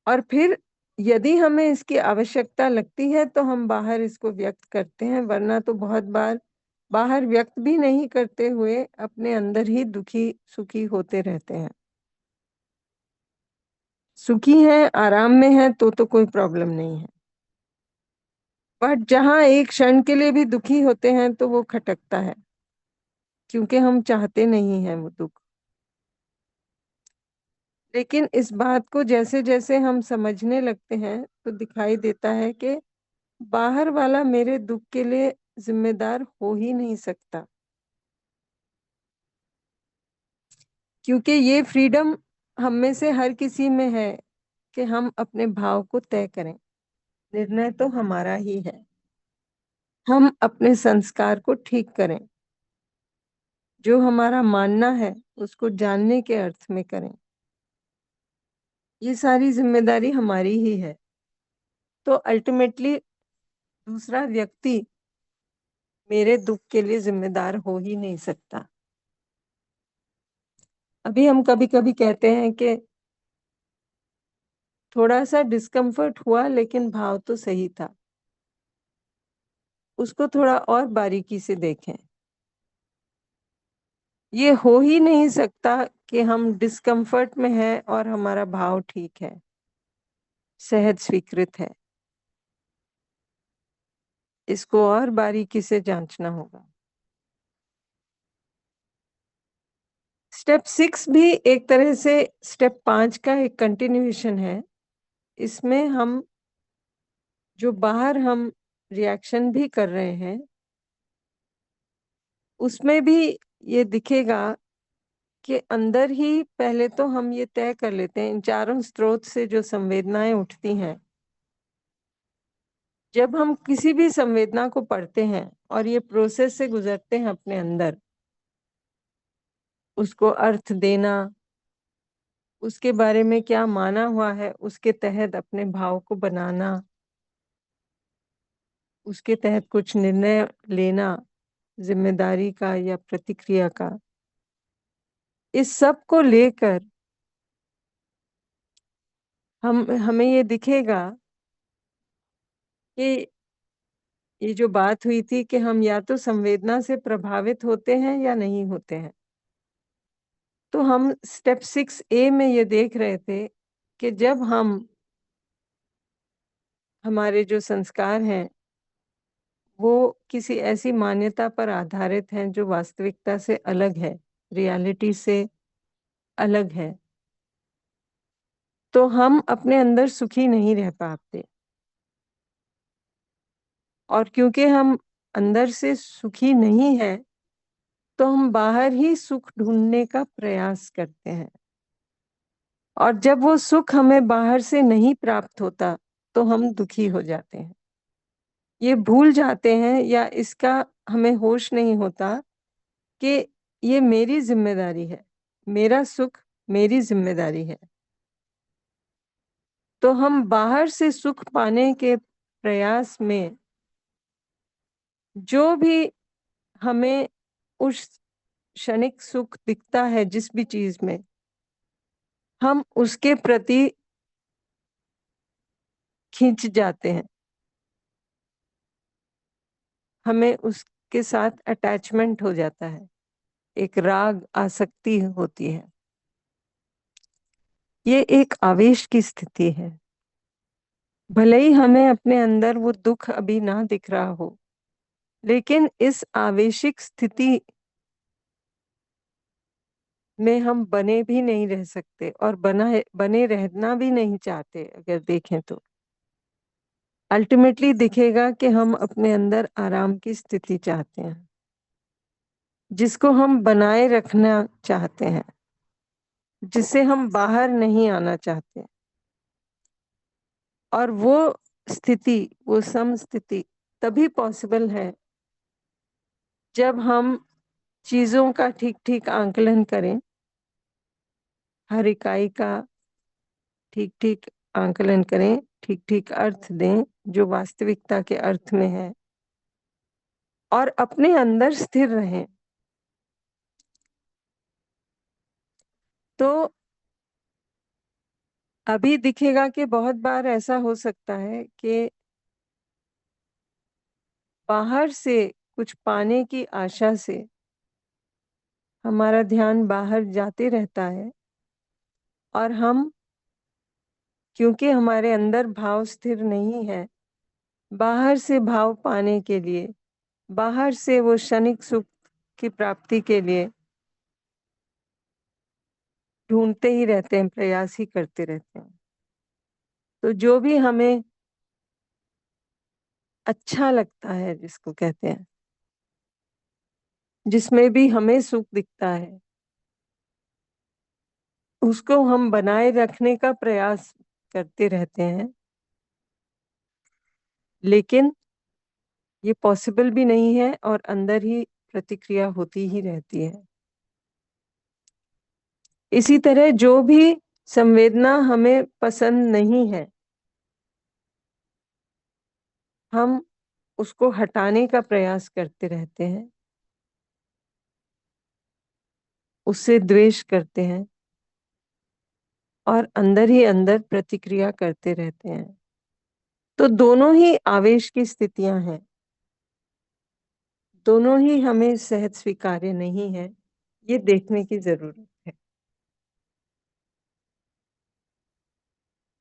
और फिर यदि हमें इसकी आवश्यकता लगती है तो हम बाहर इसको व्यक्त करते हैं, वरना तो बहुत बार बाहर व्यक्त भी नहीं करते हुए अपने अंदर ही दुखी सुखी होते रहते हैं। सुखी हैं, आराम में हैं तो कोई प्रॉब्लम नहीं है, बट जहां एक क्षण के लिए भी दुखी होते हैं तो वो खटकता है, क्योंकि हम चाहते नहीं हैं वो दुख। लेकिन इस बात को जैसे जैसे हम समझने लगते हैं तो दिखाई देता है कि बाहर वाला मेरे दुख के लिए जिम्मेदार हो ही नहीं सकता, क्योंकि ये फ्रीडम हम में से हर किसी में है कि हम अपने भाव को तय करें। निर्णय तो हमारा ही है, हम अपने संस्कार को ठीक करें, जो हमारा मानना है उसको जानने के अर्थ में करें। ये सारी जिम्मेदारी हमारी ही है। तो अल्टीमेटली दूसरा व्यक्ति मेरे दुख के लिए जिम्मेदार हो ही नहीं सकता। अभी हम कभी कभी कहते हैं कि थोड़ा सा डिस्कम्फर्ट हुआ लेकिन भाव तो सही था, उसको थोड़ा और बारीकी से देखें। ये हो ही नहीं सकता कि हम डिस्कम्फर्ट में हैं और हमारा भाव ठीक है, सहज स्वीकृत है। इसको और बारीकी से जांचना होगा। स्टेप 6 भी एक तरह से स्टेप 5 का एक कंटिन्यूएशन है। इसमें हम जो बाहर हम रिएक्शन भी कर रहे हैं उसमें भी ये दिखेगा कि अंदर ही पहले तो हम ये तय कर लेते हैं, इन चारों स्रोत से जो संवेदनाएं उठती हैं, जब हम किसी भी संवेदना को पढ़ते हैं और ये प्रोसेस से गुजरते हैं अपने अंदर, उसको अर्थ देना, उसके बारे में क्या माना हुआ है उसके तहत अपने भाव को बनाना, उसके तहत कुछ निर्णय लेना, जिम्मेदारी का या प्रतिक्रिया का, इस सब को लेकर हमें ये दिखेगा कि ये जो बात हुई थी कि हम या तो संवेदना से प्रभावित होते हैं या नहीं होते हैं। तो हम स्टेप 6A में ये देख रहे थे कि जब हमारे जो संस्कार हैं वो किसी ऐसी मान्यता पर आधारित हैं जो वास्तविकता से अलग है, रियलिटी से अलग है, तो हम अपने अंदर सुखी नहीं रह पाते। और क्योंकि हम अंदर से सुखी नहीं है, तो हम बाहर ही सुख ढूंढने का प्रयास करते हैं। और जब वो सुख हमें बाहर से नहीं प्राप्त होता, तो हम दुखी हो जाते हैं। ये भूल जाते हैं या इसका हमें होश नहीं होता कि ये मेरी जिम्मेदारी है, मेरा सुख मेरी जिम्मेदारी है। तो हम बाहर से सुख पाने के प्रयास में जो भी हमें उस क्षणिक सुख दिखता है जिस भी चीज में, हम उसके प्रति खींच जाते हैं, हमें उसके साथ अटैचमेंट हो जाता है, एक राग आसक्ति होती है। ये एक आवेश की स्थिति है। भले ही हमें अपने अंदर वो दुख अभी ना दिख रहा हो, लेकिन इस आवेशिक स्थिति में हम बने भी नहीं रह सकते और बने रहना भी नहीं चाहते। अगर देखें तो अल्टीमेटली दिखेगा कि हम अपने अंदर आराम की स्थिति चाहते हैं, जिसको हम बनाए रखना चाहते हैं, जिससे हम बाहर नहीं आना चाहते। और वो स्थिति, वो सम स्थिति तभी पॉसिबल है जब हम चीजों का ठीक ठीक आंकलन करें, हर इकाई का ठीक ठीक आंकलन करें, ठीक ठीक अर्थ दें जो वास्तविकता के अर्थ में है, और अपने अंदर स्थिर रहें। तो अभी दिखेगा कि बहुत बार ऐसा हो सकता है कि बाहर से कुछ पाने की आशा से हमारा ध्यान बाहर जाते रहता है, और हम, क्योंकि हमारे अंदर भाव स्थिर नहीं है, बाहर से भाव पाने के लिए, बाहर से वो क्षणिक सुख की प्राप्ति के लिए ढूंढते ही रहते हैं, प्रयास ही करते रहते हैं। तो जो भी हमें अच्छा लगता है, जिसको कहते हैं, जिसमें भी हमें सुख दिखता है, उसको हम बनाए रखने का प्रयास करते रहते हैं, लेकिन ये पॉसिबल भी नहीं है और अंदर ही प्रतिक्रिया होती ही रहती है। इसी तरह जो भी संवेदना हमें पसंद नहीं है, हम उसको हटाने का प्रयास करते रहते हैं, उससे द्वेष करते हैं और अंदर ही अंदर प्रतिक्रिया करते रहते हैं। तो दोनों ही आवेश की स्थितियां हैं, दोनों ही हमें सहज स्वीकार्य नहीं है, ये देखने की जरूरत है।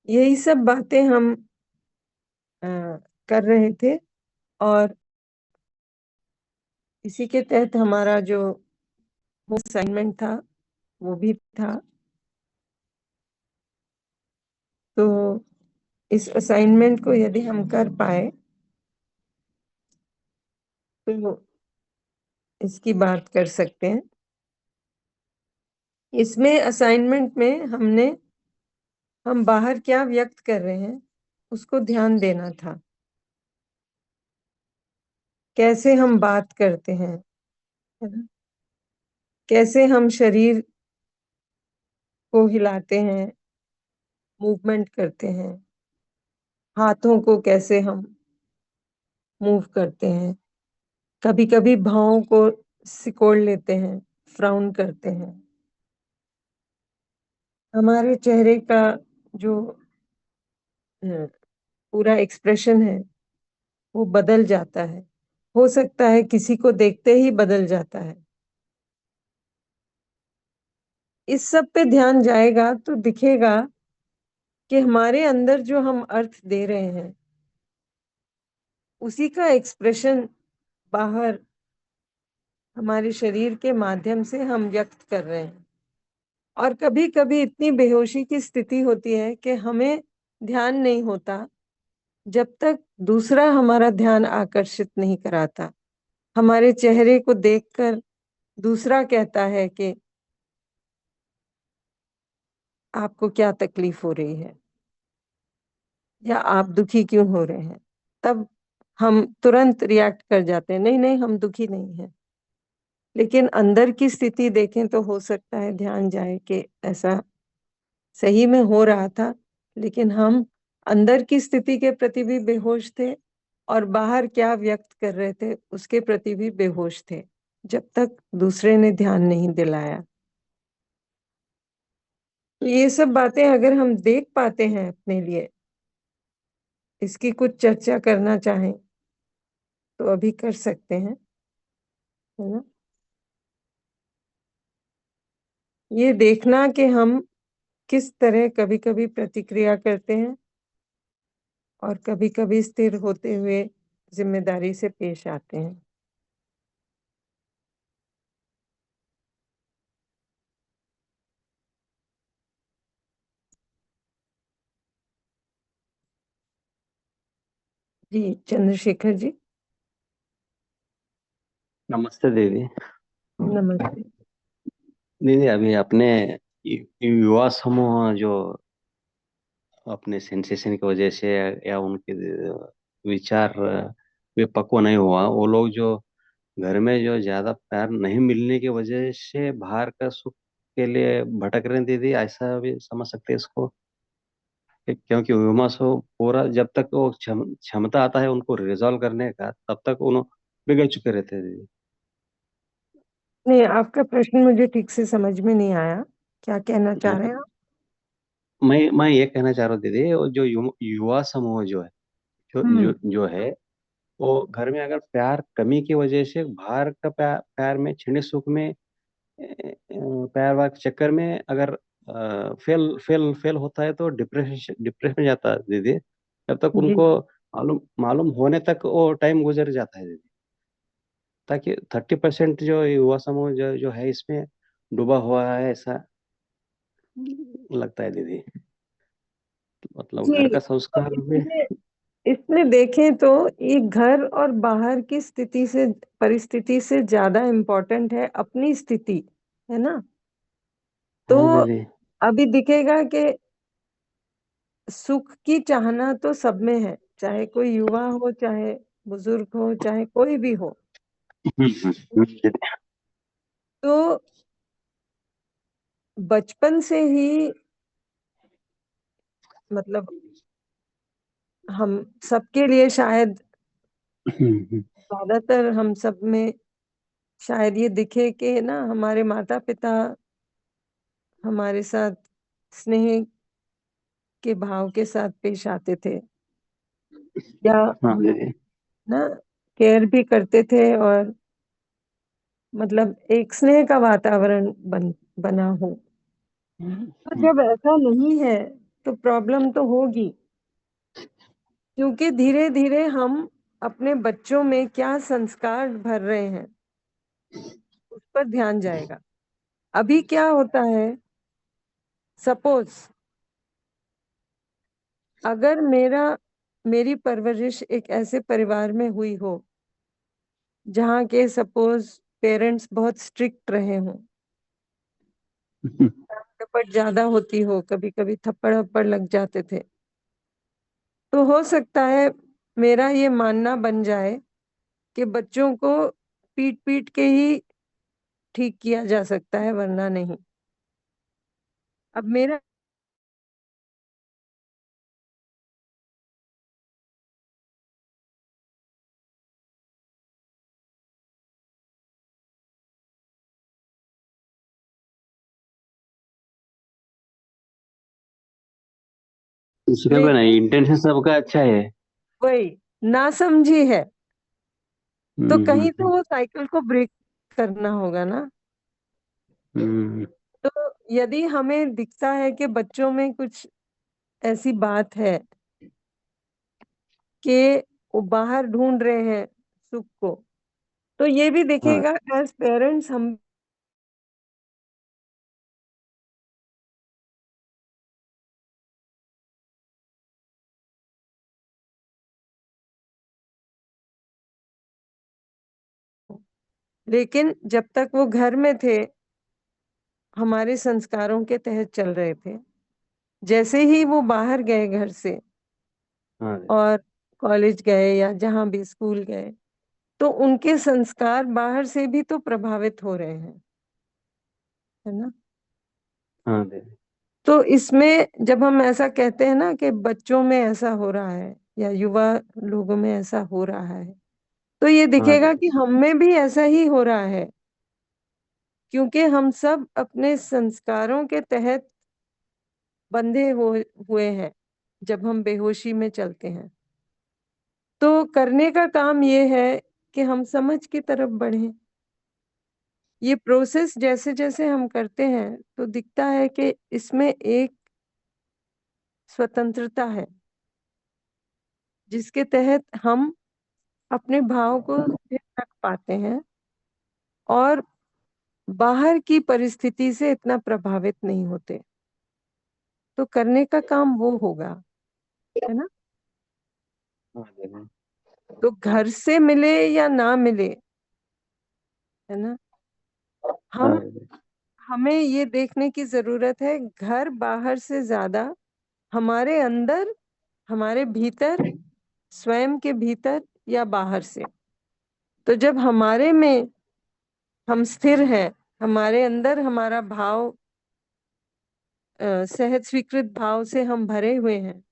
यही सब बातें हम कर रहे थे, और इसी के तहत हमारा जो असाइनमेंट था वो भी था। तो इस असाइनमेंट को यदि हम कर पाए तो इसकी बात कर सकते हैं। इसमें असाइनमेंट में हम बाहर क्या व्यक्त कर रहे हैं उसको ध्यान देना था, कैसे हम बात करते हैं, है ना? कैसे हम शरीर को हिलाते हैं, मूवमेंट करते हैं, हाथों को कैसे हम मूव करते हैं, कभी कभी भावों को सिकोड़ लेते हैं, फ्राउन करते हैं। हमारे चेहरे का जो पूरा एक्सप्रेशन है वो बदल जाता है। हो सकता है किसी को देखते ही बदल जाता है। इस सब पे ध्यान जाएगा तो दिखेगा कि हमारे अंदर जो हम अर्थ दे रहे हैं उसी का एक्सप्रेशन बाहर हमारे शरीर के माध्यम से हम व्यक्त कर रहे हैं। और कभी कभी इतनी बेहोशी की स्थिति होती है कि हमें ध्यान नहीं होता जब तक दूसरा हमारा ध्यान आकर्षित नहीं कराता। हमारे चेहरे को देखकर दूसरा कहता है कि आपको क्या तकलीफ हो रही है या आप दुखी क्यों हो रहे हैं। तब हम तुरंत रिएक्ट कर जाते हैं, नहीं नहीं हम दुखी नहीं हैं। लेकिन अंदर की स्थिति देखें तो हो सकता है ध्यान जाए कि ऐसा सही में हो रहा था, लेकिन हम अंदर की स्थिति के प्रति भी बेहोश थे और बाहर क्या व्यक्त कर रहे थे उसके प्रति भी बेहोश थे, जब तक दूसरे ने ध्यान नहीं दिलाया। तो ये सब बातें अगर हम देख पाते हैं अपने लिए, इसकी कुछ चर्चा करना चाहें तो अभी कर सकते हैं, है ना। ये देखना कि हम किस तरह कभी कभी प्रतिक्रिया करते हैं और कभी कभी स्थिर होते हुए जिम्मेदारी से पेश आते हैं। जी चंद्रशेखर जी। नमस्ते दीदी। नमस्ते। दीदी अभी अपने युवा समूह जो अपने सेंसेशन की वजह से या उनके विचार वे पक्व नहीं हुआ, वो लोग जो घर में जो ज्यादा प्यार नहीं मिलने की वजह से बाहर का सुख के लिए भटक रहे हैं दीदी, ऐसा भी समझ सकते हैं इसको। क्योंकि युवा सो पूरा जब तक वो क्षमता आता है उनको रिजॉल्व करने का, तब तक उन्होंने बिगड़ चुके रहते हैं दीदी। नहीं, आपका प्रश्न मुझे ठीक से समझ में नहीं आया, क्या कहना चाह रहे हैं आप? मैं ये कहना चाह रहा हूँ दीदी, वो जो युवा समूह जो है, जो है वो घर में अगर प्यार कमी की वजह से बाहर का प्यार में क्षणिक सुख में प्यार वार के चक्कर में अगर फेल फेल फेल होता है तो डिप्रेशन में जाता है दीदी। जब तक जी उनको मालूम मालूम होने तक वो टाइम गुजर जाता है दीदी। ताकि 30% जो युवा समूह जो है इसमें डूबा हुआ है, ऐसा लगता है दीदी। मतलब घर जी, का तो संस्कार भी। इसमें देखें तो ये घर और बाहर की स्थिति से परिस्थिति से ज्यादा इम्पोर्टेंट है अपनी स्थिति, है ना। तो हाँ दीदी। अभी दिखेगा कि सुख की चाहना तो सब में है, चाहे कोई युवा हो, चाहे बुजुर्ग हो, चाहे कोई भी हो। दीदी। तो बचपन से ही मतलब हम सबके लिए शायद ज्यादातर हम सब में शायद ये दिखे कि ना हमारे माता पिता हमारे साथ स्नेह के भाव के साथ पेश आते थे, या हाँ दीदी। ना केयर भी करते थे, और मतलब एक स्नेह का वातावरण बना हो। तो जब ऐसा नहीं है तो प्रॉब्लम तो होगी, क्योंकि धीरे धीरे हम अपने बच्चों में क्या संस्कार भर रहे हैं उस पर ध्यान जाएगा। अभी क्या होता है, सपोज अगर मेरी परवरिश एक ऐसे परिवार में हुई हो जहाँ के सपोज पेरेंट्स बहुत स्ट्रिक्ट रहे हों, टपट ज्यादा होती हो, कभी कभी थप्पड़ वप्पड़ लग जाते थे, तो हो सकता है मेरा ये मानना बन जाए कि बच्चों को पीट पीट के ही ठीक किया जा सकता है, वरना नहीं। अब मेरा इसका भी नहीं, इंटेंशन सबका अच्छा है। वही नासमझी है, तो कहीं तो वो साइकिल को ब्रेक करना होगा ना। तो यदि हमें दिखता है कि बच्चों में कुछ ऐसी बात है कि वो बाहर ढूंढ रहे हैं सुख को, तो ये भी दिखेगा एज पेरेंट्स हम लेकिन जब तक वो घर में थे, हमारे संस्कारों के तहत चल रहे थे। जैसे ही वो बाहर गए घर से और कॉलेज गए या जहां भी स्कूल गए, तो उनके संस्कार बाहर से भी तो प्रभावित हो रहे हैं, है ना। हाँ दीदी। तो इसमें जब हम ऐसा कहते हैं ना कि बच्चों में ऐसा हो रहा है या युवा लोगों में ऐसा हो रहा है, तो ये दिखेगा कि हम में भी ऐसा ही हो रहा है, क्योंकि हम सब अपने संस्कारों के तहत बंधे हुए हैं जब हम बेहोशी में चलते हैं। तो करने का काम ये है कि हम समझ की तरफ बढ़ें। ये प्रोसेस जैसे जैसे हम करते हैं तो दिखता है कि इसमें एक स्वतंत्रता है जिसके तहत हम अपने भाव को स्थिर रख पाते हैं और बाहर की परिस्थिति से इतना प्रभावित नहीं होते। तो करने का काम वो होगा, है ना। तो घर से मिले या ना मिले, है ना, हमें ये देखने की जरूरत है घर बाहर से ज्यादा हमारे अंदर, हमारे भीतर, स्वयं के भीतर या बाहर से। तो जब हमारे में हम स्थिर हैं, हमारे अंदर हमारा भाव सहज स्वीकृत भाव से हम भरे हुए हैं,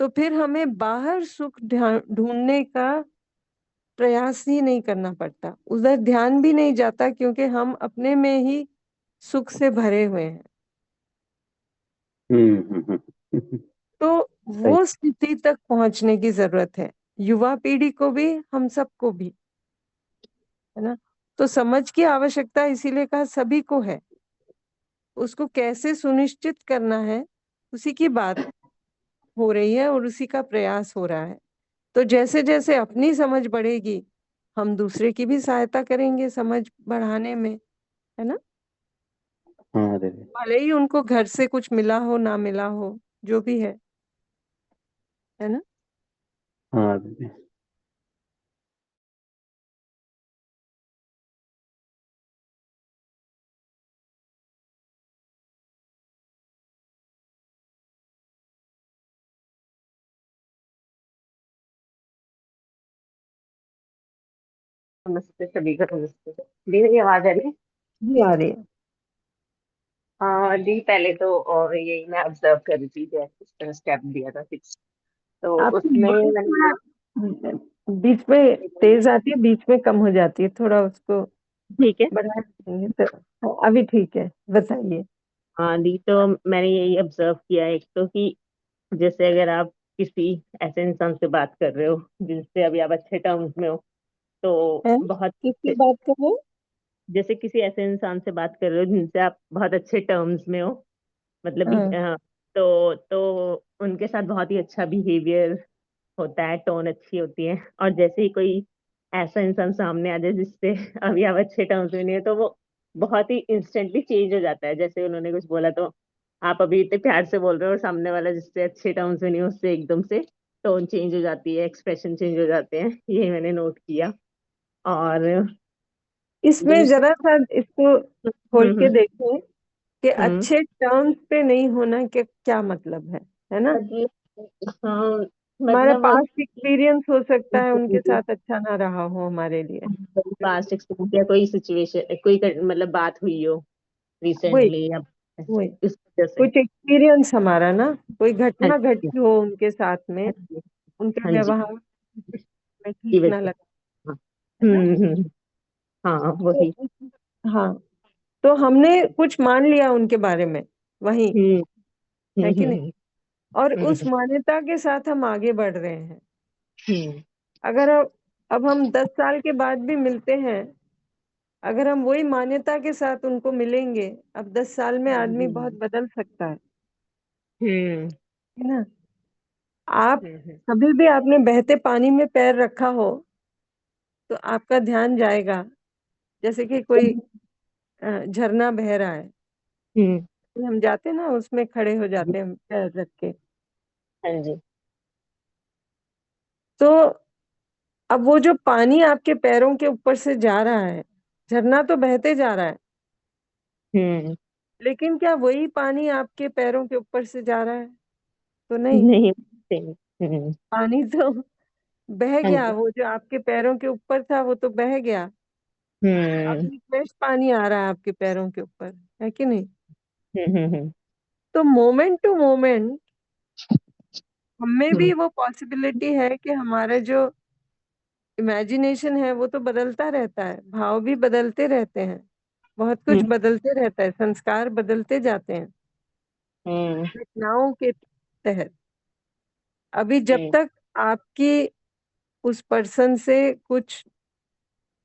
तो फिर हमें बाहर सुख ढूंढने का प्रयास ही नहीं करना पड़ता, उधर ध्यान भी नहीं जाता, क्योंकि हम अपने में ही सुख से भरे हुए हैं। तो वो स्थिति तक पहुंचने की जरूरत है, युवा पीढ़ी को भी, हम सबको भी, है ना। तो समझ की आवश्यकता इसीलिए कहा सभी को है। उसको कैसे सुनिश्चित करना है उसी की बात हो रही है और उसी का प्रयास हो रहा है। तो जैसे जैसे अपनी समझ बढ़ेगी, हम दूसरे की भी सहायता करेंगे समझ बढ़ाने में, है ना। हाँ दीदी। भले ही उनको घर से कुछ मिला हो ना मिला हो, जो भी है ना। हाँ दीदी। नमस्ते सभी को, नमस्ते। दी मेरी आवाज आ रही है? जी आ रही है। हाँ दी, पहले तो यही मैं ऑब्जर्व कर रही थी जैसे इस तरह स्टेप दिया था 6, तो आपकी उसमें वॉइस मैंने थोड़ा बीच में तेज आती है, बीच में कम हो जाती है, थोड़ा उसको ठीक है। बढ़ा देंगे तो अभी ठीक है, बताइए। हाँ दी, तो मैंने यही ऑब्जर्व किया एक तो कि जैसे अगर आप किसी ऐसे इंसान से बात कर रहे हो जिनसे अभी आप अच्छे टर्म्स में हो, तो हैं? बहुत किसकी बात कर रहे हैं? जैसे किसी ऐसे इंसान से बात कर रहे हो जिनसे आप बहुत अच्छे टर्म्स में हो, मतलब हाँ। तो उनके साथ बहुत ही अच्छा बिहेवियर होता है, टोन अच्छी होती है, और जैसे ही कोई ऐसा इंसान सामने आ जाए जिससे अभी आप अच्छे टर्म्स में नहीं है, तो वो बहुत ही इंस्टेंटली चेंज हो जाता है। जैसे उन्होंने कुछ बोला तो आप अभी इतने प्यार से बोल रहे हो और सामने वाला जिससे अच्छे टर्म्स में नहीं है उससे एकदम से टोन चेंज हो जाती है, एक्सप्रेशन चेंज हो जाते हैं, ये मैंने नोट किया। और इसमें दूसरा, जरा सा इसको खोल के देखें कि हम्म अच्छे टर्म्स पे नहीं होना के क्या मतलब है ना। मतलब, हाँ हमारा मतलब पास्ट एक्सपीरियंस हो सकता है उनके साथ अच्छा ना रहा हो हमारे लिए। पास्ट एक्सपीरियंस या कोई सिचुएशन, मतलब बात हुई हो वही रिसेंटली या वही इस वजह से। कुछ एक्सपीरियंस हमारा ना, कोई हाँ घटना जी, घटी हो उनके साथ में, हाँ जी, उनके हाँ जी, व्यवहार में की ठीक ना वजह से। लगा, हाँ, है ना। हाँ तो वही। हाँ, तो हमने कुछ मान लिया उनके बारे में, वही हम्म है कि नहीं, हम्म और उस हम्म मान्यता के साथ हम आगे बढ़ रहे हैं। अगर अब हम 10 साल के बाद भी मिलते हैं, अगर हम वही मान्यता के साथ उनको मिलेंगे, अब 10 साल में आदमी बहुत बदल सकता है ना। आप कभी भी आपने बहते पानी में पैर रखा हो तो आपका ध्यान जाएगा, जैसे कि कोई झरना बह रहा है, हम जाते ना उसमें खड़े हो जाते हैं पैर रख के। हाँ जी। तो अब वो जो पानी आपके पैरों के ऊपर से जा रहा है, झरना तो बहते जा रहा है, लेकिन क्या वही पानी आपके पैरों के ऊपर से जा रहा है? तो नहीं, पानी तो बह हाँ गया, जी। वो जो आपके पैरों के ऊपर था वो तो बह गया, अभी फ्रेश पानी आ रहा है आपके पैरों के ऊपर, है कि नहीं? तो मोमेंट टू मोमेंट हमें भी वो पॉसिबिलिटी है कि हमारा जो इमेजिनेशन है वो तो बदलता रहता है, भाव भी बदलते रहते हैं, बहुत कुछ बदलते रहता है, संस्कार बदलते जाते हैं घटनाओं के तहत। अभी जब तक आपकी उस पर्सन से कुछ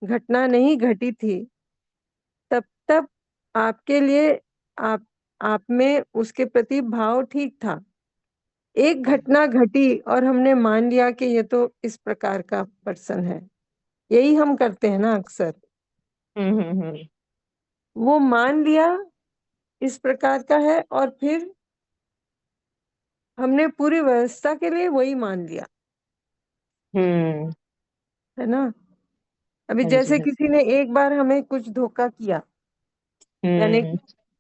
घटना नहीं घटी थी, तब तक आपके लिए आप में उसके प्रति भाव ठीक था। एक घटना घटी और हमने मान लिया कि ये तो इस प्रकार का पर्सन है, यही हम करते हैं ना अक्सर। वो मान लिया इस प्रकार का है और फिर हमने पूरी व्यवस्था के लिए वही मान लिया, है ना। अभी हाँ जी। जैसे किसी ने एक बार हमें कुछ धोखा किया, यानी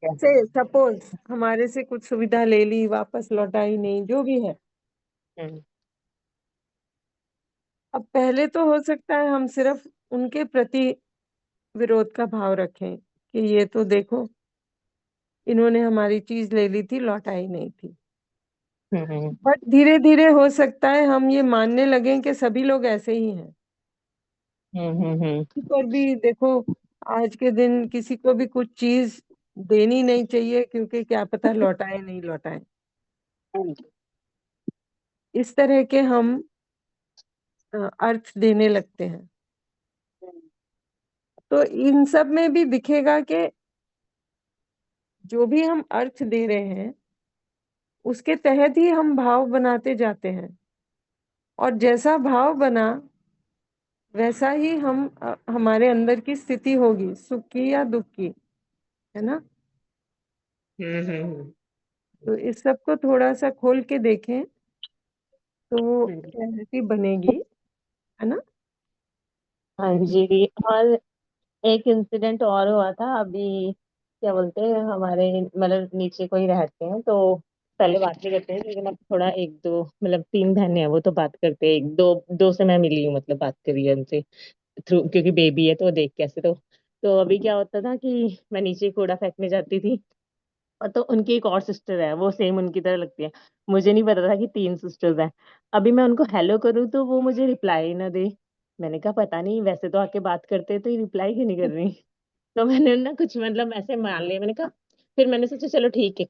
से सपोज हमारे से कुछ सुविधा ले ली, वापस लौटाई नहीं, जो भी है। अब पहले तो हो सकता है हम सिर्फ उनके प्रति विरोध का भाव रखें कि ये तो देखो इन्होंने हमारी चीज ले ली थी, लौटाई नहीं थी। बट धीरे धीरे हो सकता है हम ये मानने लगे कि सभी लोग ऐसे ही हैं। किसी पर भी देखो, आज के दिन किसी को भी कुछ चीज देनी नहीं चाहिए, क्योंकि क्या पता लौटाए नहीं लौटाए। इस तरह के हम अर्थ देने लगते हैं। तो इन सब में भी दिखेगा कि जो भी हम अर्थ दे रहे हैं उसके तहत ही हम भाव बनाते जाते हैं, और जैसा भाव बना वैसा ही हम हमारे अंदर की स्थिति होगी, सुख की या दुख की, है ना। तो इस सब को थोड़ा सा खोल के देखें तो वो क्लैरिटी बनेगी, है ना। हाँ जी। और एक इंसिडेंट और हुआ था अभी, क्या बोलते हैं, हमारे मतलब नीचे कोई रहते हैं तो पहले बात नहीं करते हैं, लेकिन अब थोड़ा एक दो मतलब 3 बहनें हैं वो तो बात करते हैं, एक दो दो से मैं मिली हूँ, मतलब बात करी है उनसे थ्रू, क्योंकि बेबी है तो देख कैसे तो अभी क्या होता था कि मैं नीचे कूड़ा फेंकने जाती थी, और तो उनकी एक और सिस्टर है, वो सेम उनकी तरह लगती है। मुझे नहीं पता था कि 3 सिस्टर्स हैं। अभी मैं उनको हेलो करूँ तो वो मुझे रिप्लाई ना दे। मैंने कहा पता नहीं, वैसे तो आके बात करते तो ये रिप्लाई क्यों नहीं कर रही। तो मैंने ना कुछ मतलब ऐसे मान लिया, मैंने कहा, फिर मैंने सोचा चलो ठीक है,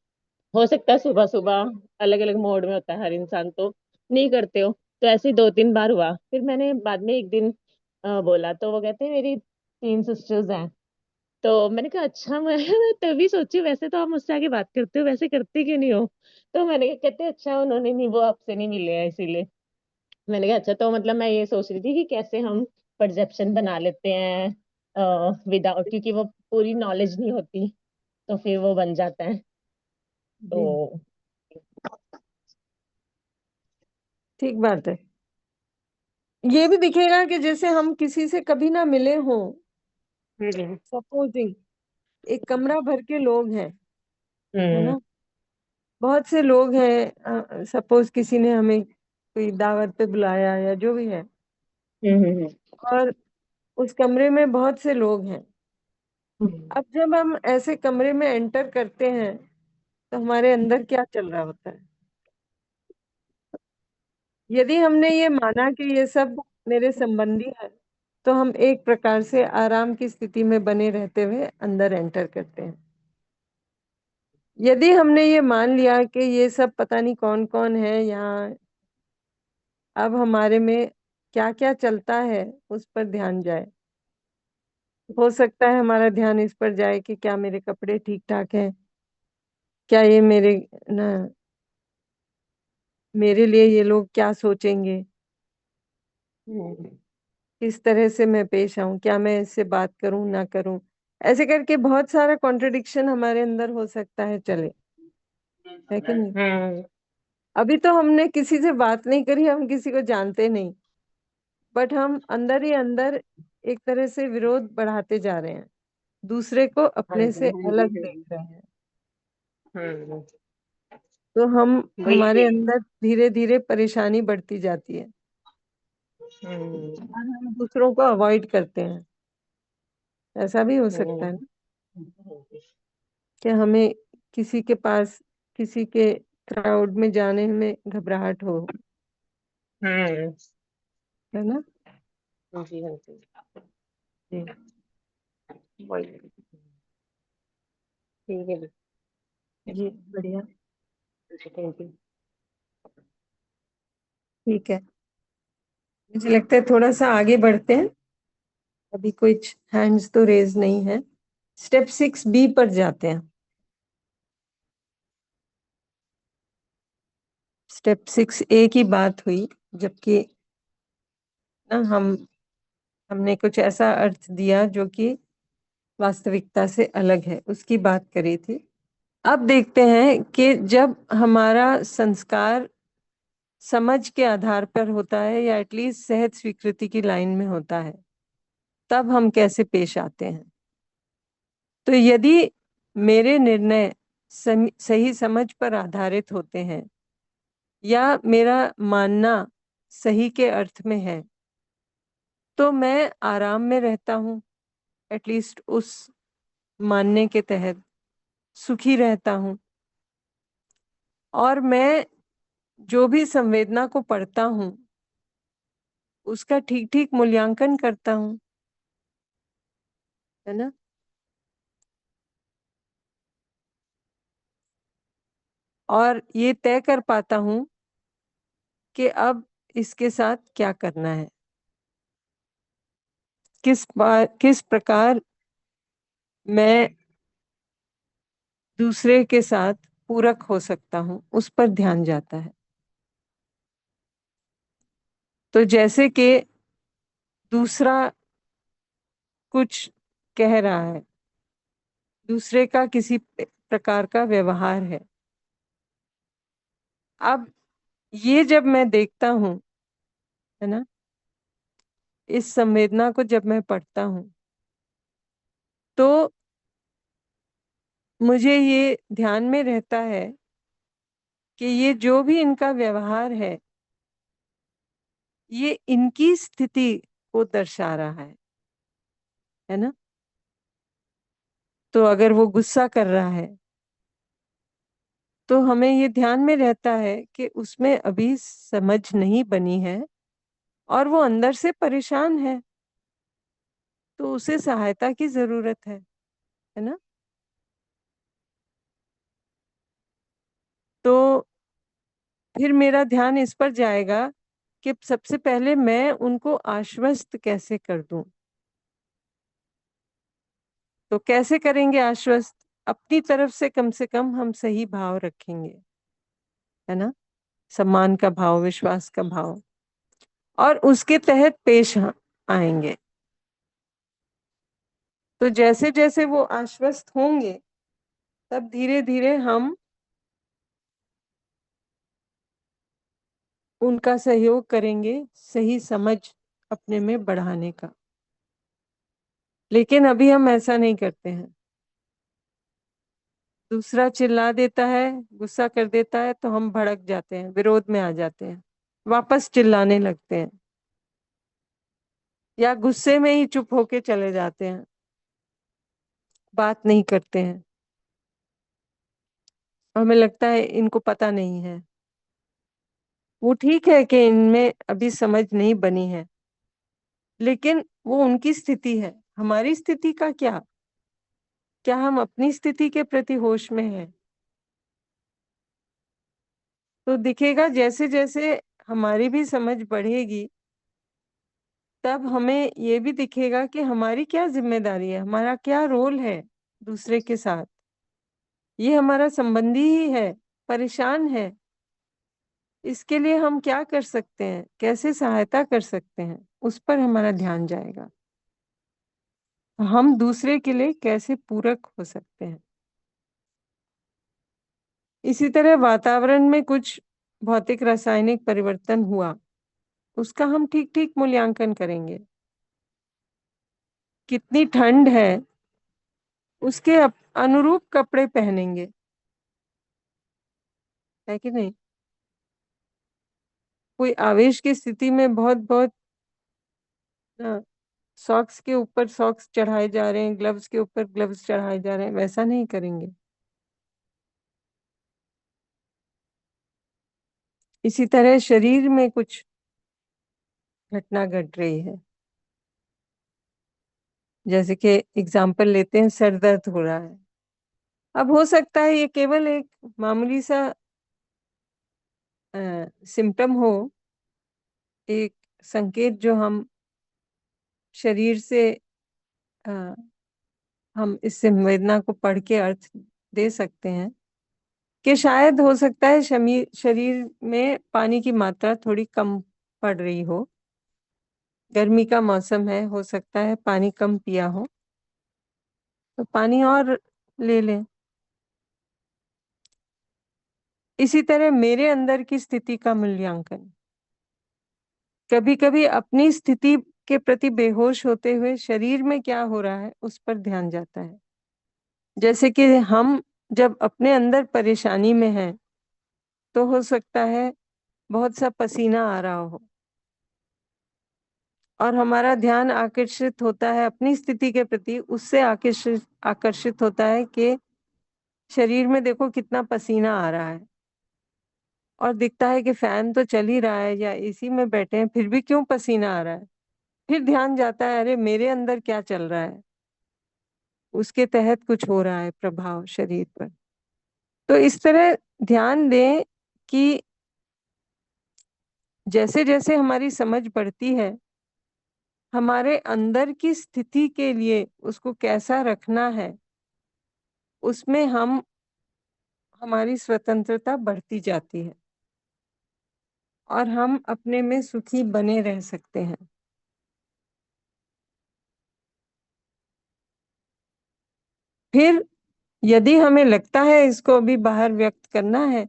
हो सकता है सुबह सुबह अलग अलग मोड में होता है हर इंसान, तो नहीं करते हो। तो ऐसे ही 2-3 बार हुआ, फिर मैंने बाद में एक दिन बोला, तो वो कहते हैं मेरी 3 सिस्टर्स हैं। तो मैंने कहा अच्छा, मैं तभी सोची वैसे तो आप मुझसे आगे बात करते हो, वैसे करते क्यों नहीं हो। तो मैंने कहा, कहते अच्छा उन्होंने नहीं, वो आपसे नहीं मिले हैं इसीलिए। मैंने कहा अच्छा, तो मतलब मैं ये सोच रही थी कि कैसे हम परसेप्शन बना लेते हैं विदाउट, क्योंकि वो पूरी नॉलेज नहीं होती तो फिर वो बन जाता है। जी तो ठीक बात है। ये भी दिखेगा कि जैसे हम किसी से कभी ना मिले हों, सपोजिंग एक कमरा भर के लोग हैं, है ना, बहुत से लोग हैं, सपोज किसी ने हमें कोई दावत पे बुलाया या जो भी है, और उस कमरे में बहुत से लोग हैं। अब जब हम ऐसे कमरे में एंटर करते हैं तो हमारे अंदर क्या चल रहा होता है। यदि हमने ये माना कि ये सब मेरे संबंधी है, तो हम एक प्रकार से आराम की स्थिति में बने रहते हुए अंदर एंटर करते हैं। यदि हमने ये मान लिया कि ये सब पता नहीं कौन कौन है यहाँ, अब हमारे में क्या क्या चलता है उस पर ध्यान जाए। हो सकता है हमारा ध्यान इस पर जाए कि क्या मेरे कपड़े ठीक ठाक हैं, क्या ये मेरे ना मेरे लिए ये लोग क्या सोचेंगे, किस तरह से मैं पेश आऊं, क्या मैं इससे बात करूं ना करूं। ऐसे करके बहुत सारा कॉन्ट्रडिक्शन हमारे अंदर हो सकता है चले, है कि नहीं। अभी तो हमने किसी से बात नहीं करी, हम किसी को जानते नहीं, बट हम अंदर ही अंदर एक तरह से विरोध बढ़ाते जा रहे हैं, दूसरे को अपने से अलग देख रहे हैं। तो हमारे अंदर धीरे धीरे परेशानी बढ़ती जाती है और हम दूसरों को अवॉइड करते हैं। ऐसा भी हो सकता है ना कि हमें किसी के पास, किसी के क्राउड में जाने में घबराहट हो, है ना। जी हाँ जी। जी ठीक है जी बढ़िया, थैंक यू। ठीक है। मुझे लगता है थोड़ा सा आगे बढ़ते हैं, अभी कुछ हैंड्स तो रेज नहीं है। स्टेप 6B पर जाते हैं। स्टेप 6A की बात हुई, जबकि ना हमने कुछ ऐसा अर्थ दिया जो कि वास्तविकता से अलग है, उसकी बात करी थी। अब देखते हैं कि जब हमारा संस्कार समझ के आधार पर होता है या एटलीस्ट सहज स्वीकृति की लाइन में होता है, तब हम कैसे पेश आते हैं। तो यदि मेरे निर्णय सही समझ पर आधारित होते हैं या मेरा मानना सही के अर्थ में है, तो मैं आराम में रहता हूँ, एटलीस्ट उस मानने के तहत सुखी रहता हूँ। और मैं जो भी संवेदना को पढ़ता हूँ उसका ठीक ठीक मूल्यांकन करता हूँ, है ना। और ये तय कर पाता हूँ कि अब इसके साथ क्या करना है, किस प्रकार मैं दूसरे के साथ पूरक हो सकता हूँ, उस पर ध्यान जाता है। तो जैसे कि दूसरा कुछ कह रहा है, दूसरे का किसी प्रकार का व्यवहार है, अब ये जब मैं देखता हूँ, है ना, इस संवेदना को जब मैं पढ़ता हूँ, तो मुझे ये ध्यान में रहता है कि ये जो भी इनका व्यवहार है ये इनकी स्थिति को दर्शा रहा है ना। तो अगर वो गुस्सा कर रहा है तो हमें ये ध्यान में रहता है कि उसमें अभी समझ नहीं बनी है और वो अंदर से परेशान है, तो उसे सहायता की जरूरत है ना। तो फिर मेरा ध्यान इस पर जाएगा कि सबसे पहले मैं उनको आश्वस्त कैसे कर दूं। तो कैसे करेंगे आश्वस्त, अपनी तरफ से कम हम सही भाव रखेंगे, है ना, सम्मान का भाव, विश्वास का भाव, और उसके तहत पेश आएंगे। तो जैसे जैसे वो आश्वस्त होंगे तब धीरे धीरे हम उनका सहयोग करेंगे सही समझ अपने में बढ़ाने का। लेकिन अभी हम ऐसा नहीं करते हैं। दूसरा चिल्ला देता है, गुस्सा कर देता है, तो हम भड़क जाते हैं, विरोध में आ जाते हैं, वापस चिल्लाने लगते हैं या गुस्से में ही चुप होके चले जाते हैं, बात नहीं करते हैं। हमें लगता है इनको पता नहीं है। वो ठीक है कि इनमें अभी समझ नहीं बनी है, लेकिन वो उनकी स्थिति है, हमारी स्थिति का क्या हम अपनी स्थिति के प्रति होश में हैं। तो दिखेगा जैसे जैसे हमारी भी समझ बढ़ेगी, तब हमें ये भी दिखेगा कि हमारी क्या जिम्मेदारी है, हमारा क्या रोल है दूसरे के साथ। ये हमारा संबंधी ही है, परेशान है, इसके लिए हम क्या कर सकते हैं, कैसे सहायता कर सकते हैं, उस पर हमारा ध्यान जाएगा। हम दूसरे के लिए कैसे पूरक हो सकते हैं। इसी तरह वातावरण में कुछ भौतिक रासायनिक परिवर्तन हुआ, उसका हम ठीक ठीक मूल्यांकन करेंगे। कितनी ठंड है, उसके अनुरूप कपड़े पहनेंगे, है कि नहीं। कोई आवेश की स्थिति में बहुत बहुत सॉक्स के ऊपर सॉक्स चढ़ाए जा रहे हैं, ग्लव्स के ऊपर ग्लव्स चढ़ाए जा रहे हैं, वैसा नहीं करेंगे। इसी तरह शरीर में कुछ घटना घट रही है, जैसे कि एग्जाम्पल लेते हैं, सर दर्द हो रहा है। अब हो सकता है ये केवल एक मामूली सा सिम्टम हो, एक संकेत जो हम शरीर से हम इस संवेदना को पढ़ के अर्थ दे सकते हैं कि शायद हो सकता है शरीर में पानी की मात्रा थोड़ी कम पड़ रही हो, गर्मी का मौसम है, हो सकता है पानी कम पिया हो, तो पानी और ले लें। इसी तरह मेरे अंदर की स्थिति का मूल्यांकन, कभी कभी अपनी स्थिति के प्रति बेहोश होते हुए शरीर में क्या हो रहा है उस पर ध्यान जाता है। जैसे कि हम जब अपने अंदर परेशानी में हैं, तो हो सकता है बहुत सा पसीना आ रहा हो और हमारा ध्यान आकर्षित होता है अपनी स्थिति के प्रति, उससे आकर्षित होता है कि शरीर में देखो कितना पसीना आ रहा है, और दिखता है कि फैन तो चल ही रहा है या एसी में बैठे हैं, फिर भी क्यों पसीना आ रहा है। फिर ध्यान जाता है, अरे मेरे अंदर क्या चल रहा है, उसके तहत कुछ हो रहा है प्रभाव शरीर पर। तो इस तरह ध्यान दें कि जैसे जैसे हमारी समझ बढ़ती है, हमारे अंदर की स्थिति के लिए उसको कैसा रखना है, उसमें हमारी स्वतंत्रता बढ़ती जाती है और हम अपने में सुखी बने रह सकते हैं। फिर यदि हमें लगता है इसको अभी बाहर व्यक्त करना है,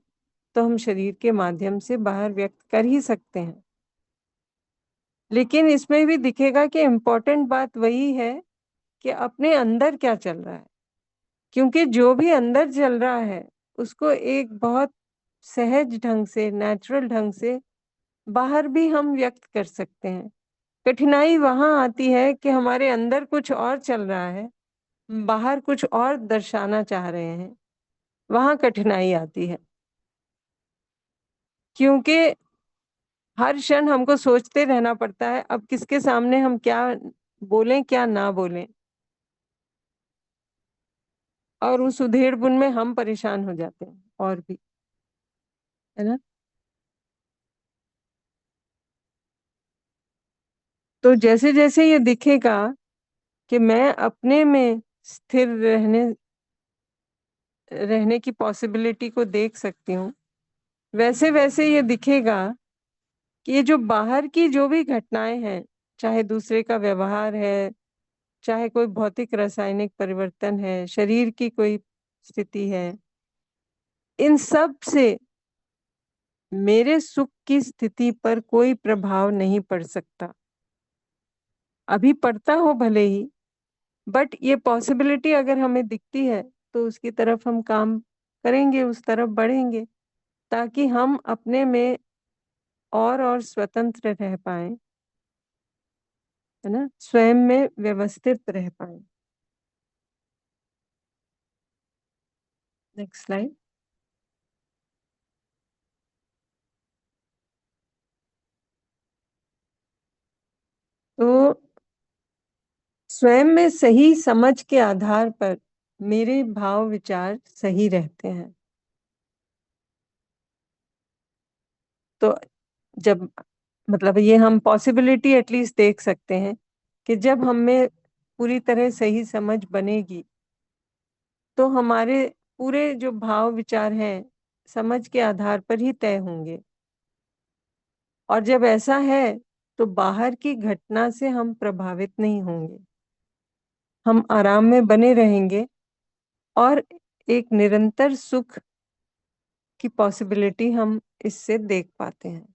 तो हम शरीर के माध्यम से बाहर व्यक्त कर ही सकते हैं। लेकिन इसमें भी दिखेगा कि इम्पोर्टेंट बात वही है कि अपने अंदर क्या चल रहा है, क्योंकि जो भी अंदर चल रहा है उसको एक बहुत सहज ढंग से, नेचुरल ढंग से बाहर भी हम व्यक्त कर सकते हैं। कठिनाई वहां आती है कि हमारे अंदर कुछ और चल रहा है, बाहर कुछ और दर्शाना चाह रहे हैं, वहां कठिनाई आती है। क्योंकि हर क्षण हमको सोचते रहना पड़ता है, अब किसके सामने हम क्या बोलें क्या ना बोलें, और उस उधेड़-बुन में हम परेशान हो जाते हैं और भी, है ना। तो जैसे जैसे ये दिखेगा कि मैं अपने में स्थिर रहने की पॉसिबिलिटी को देख सकती हूँ, वैसे वैसे ये दिखेगा कि ये जो बाहर की जो भी घटनाएं हैं, चाहे दूसरे का व्यवहार है, चाहे कोई भौतिक रासायनिक परिवर्तन है, शरीर की कोई स्थिति है, इन सब से मेरे सुख की स्थिति पर कोई प्रभाव नहीं पड़ सकता। अभी पड़ता हो भले ही, बट ये पॉसिबिलिटी अगर हमें दिखती है तो उसकी तरफ हम काम करेंगे, उस तरफ बढ़ेंगे, ताकि हम अपने में और स्वतंत्र रह पाए, है ना, स्वयं में व्यवस्थित रह पाए। Next slide. तो स्वयं में सही समझ के आधार पर मेरे भाव विचार सही रहते हैं। तो जब मतलब ये हम पॉसिबिलिटी एटलीस्ट देख सकते हैं कि जब हमें पूरी तरह सही समझ बनेगी तो हमारे पूरे जो भाव विचार हैं समझ के आधार पर ही तय होंगे। और जब ऐसा है तो बाहर की घटना से हम प्रभावित नहीं होंगे, हम आराम में बने रहेंगे और एक निरंतर सुख की पॉसिबिलिटी हम इससे देख पाते हैं।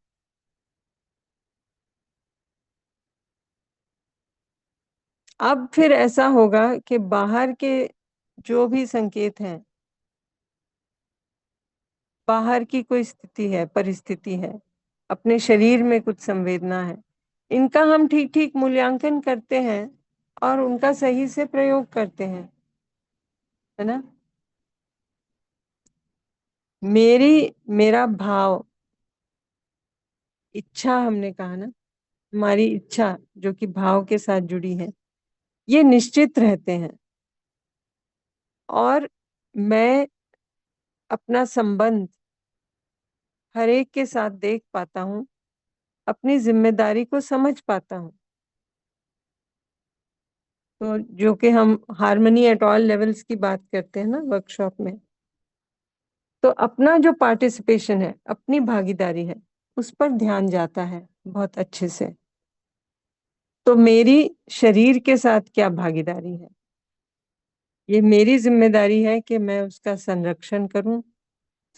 अब फिर ऐसा होगा कि बाहर के जो भी संकेत हैं, बाहर की कोई स्थिति है, परिस्थिति है, अपने शरीर में कुछ संवेदना है, इनका हम ठीक ठीक मूल्यांकन करते हैं और उनका सही से प्रयोग करते हैं, है ना। मेरा भाव, इच्छा, हमने कहा ना, हमारी इच्छा जो कि भाव के साथ जुड़ी है, ये निश्चित रहते हैं और मैं अपना संबंध हर एक के साथ देख पाता हूँ, अपनी जिम्मेदारी को समझ पाता हूँ। तो जो कि हम हार्मनी एट ऑल लेवल्स की बात करते हैं ना वर्कशॉप में, तो अपना जो पार्टिसिपेशन है, अपनी भागीदारी है, उस पर ध्यान जाता है बहुत अच्छे से। तो मेरी शरीर के साथ क्या भागीदारी है, ये मेरी जिम्मेदारी है कि मैं उसका संरक्षण करूं,